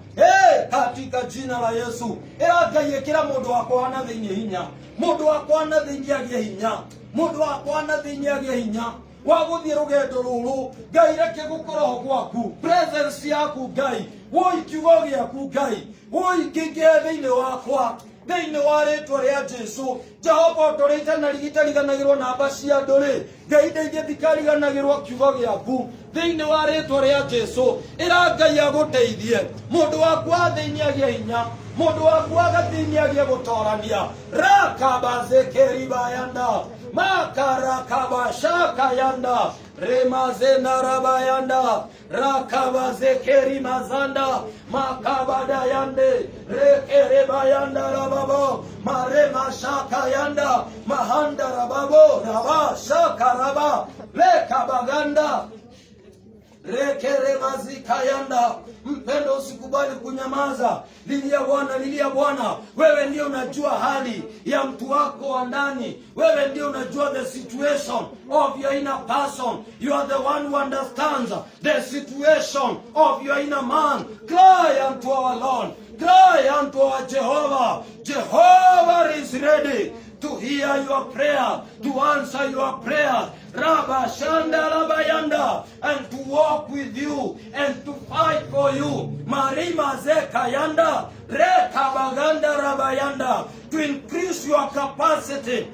[SPEAKER 1] Katika jina la Yesu. Ragai kila mundu wako ana thĩinĩ hinya. Mundu wako ana thĩinĩ agie hinya. Mundu wako ana thĩinĩ agie hinya. Waguthie rugendo ruru, Ngai reke gukoroho gwaku, presence yaku Ngai, woi kiugo giaku Ngai, woi kinge thĩinĩ wakwa, thĩinĩ wa rĩtwa rĩa Jesũ. Jehova ũtũrĩte na rigitariganagĩrwo namba cia ndũrĩ, Ngai ndeithia thikariganagĩrwo kiugo giaku thĩinĩ wa rĩtwa rĩa Jesũ. Ĩra Ngai agũteithie, mũndũ waku thĩinĩ agie hinya, mundu waku agathĩinĩ agie gũtorania. Rakabazekeribayanda makarakabashakayanda remazenarabayanda rakabazekerimazanda makabadayande rekerebayanda rababo maremashakayanda mahanda rababo rabashakaraba lekabaganda rekeremazikayanda. Mpendo, usikubali kunyamaza. Lilia Bwana, lilia Bwana. Wewe ndio unajua hali ya mtu wako wa ndani. Wewe ndio unajua the situation of your inner person. You are the one who understands the situation of your inner man. Cry unto our Lord. Cry unto our Jehovah. Jehovah is ready to hear your prayer, to answer your prayer. Rabashanda Rabayanda, and to walk with you and to fight for you. Marima Zekayanda, Rekabaganda Rabayanda, to increase your capacity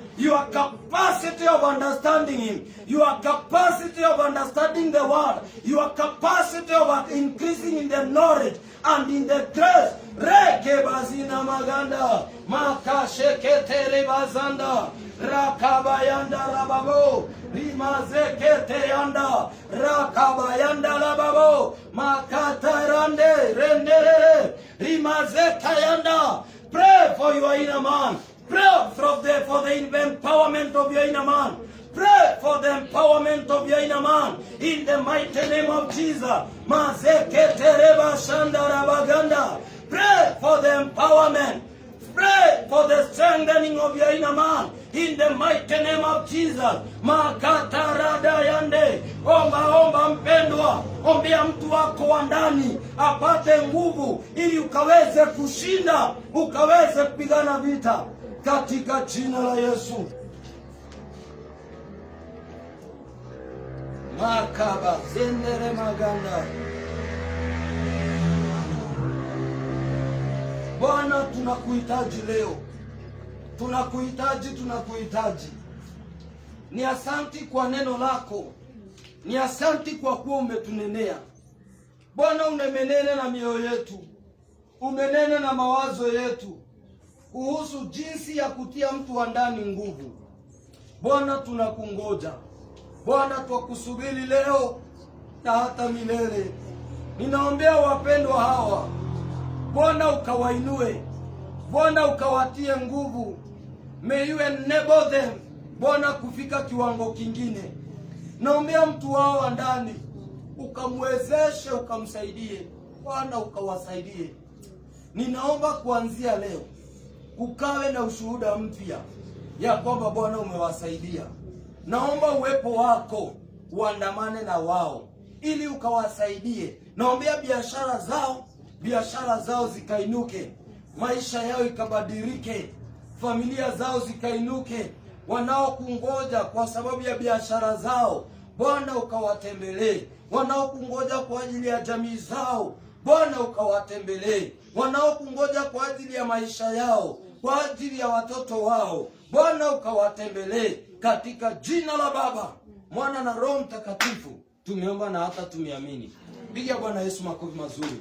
[SPEAKER 1] of understanding Him, your capacity of understanding the Word, your capacity of increasing in the knowledge and in the grace. Rekebazina Maganda, Makashekete Bazanda, Rakabayanda Rababo, Rimazekete Yanda, Rakabayanda Rababo, Makatarande, Rende, Rimazekayanda. Pray for your inner man. Pray for the empowerment of your inner man. Pray for the empowerment of your inner man. In the mighty name of Jesus. Mazeketereba Shandarabaganda. Pray for the empowerment. Pray for the strengthening of your inner man. In the mighty name of Jesus. Makatarada yande. Omba mpendwa. Ombea mtu wako wa ndani apate nguvu ili ukaweze kushinda, ukaweze kupigana vita katika jina la Yesu. Makaba zendere maganda. Bwana, tunakuhitaji leo. Tunakuhitaji. Ni asanti kwa neno lako. Ni asanti kwa kuwa umetunenea. Bwana, umenena na mioyo yetu. Umenena na mawazo yetu kuhusu jinsi ya kutia mtu wa ndani nguvu. Bwana, tunakungoja. Bwana, twakusubiri leo na hata milele. Ninaombea wapendwa hawa. Bwana, ukawainue. Bwana, ukawatie nguvu. May you enable them, Bwana, kufika kiwango kingine. Naombea mtu wao wa ndani, ukamwezeshe, ukamsaidie. Bwana, ukawasaidie. Ninaomba kuanzia leo kukawe na ushuhuda mpya ya kwamba Bwana umewasaidia. Naomba uwepo wako uandamane na wao ili ukawasaidie. Naombea biashara zao zikainuke, maisha yao ikabadilike, familia zao zikainuke. Wanaokungoja kwa sababu ya biashara zao, Bwana ukawatembelee. Wanaokungoja kwa ajili ya jamii zao, Bwana ukawatembelee. Wanaokungoja kwa ajili ya maisha yao, kwa ajili ya watoto wao, Bwana ukawatembelee. Katika jina la Baba, Mwana na Roho Mtakatifu tumeomba na hata tumeamini. Pigia Bwana Yesu makofi mazuri.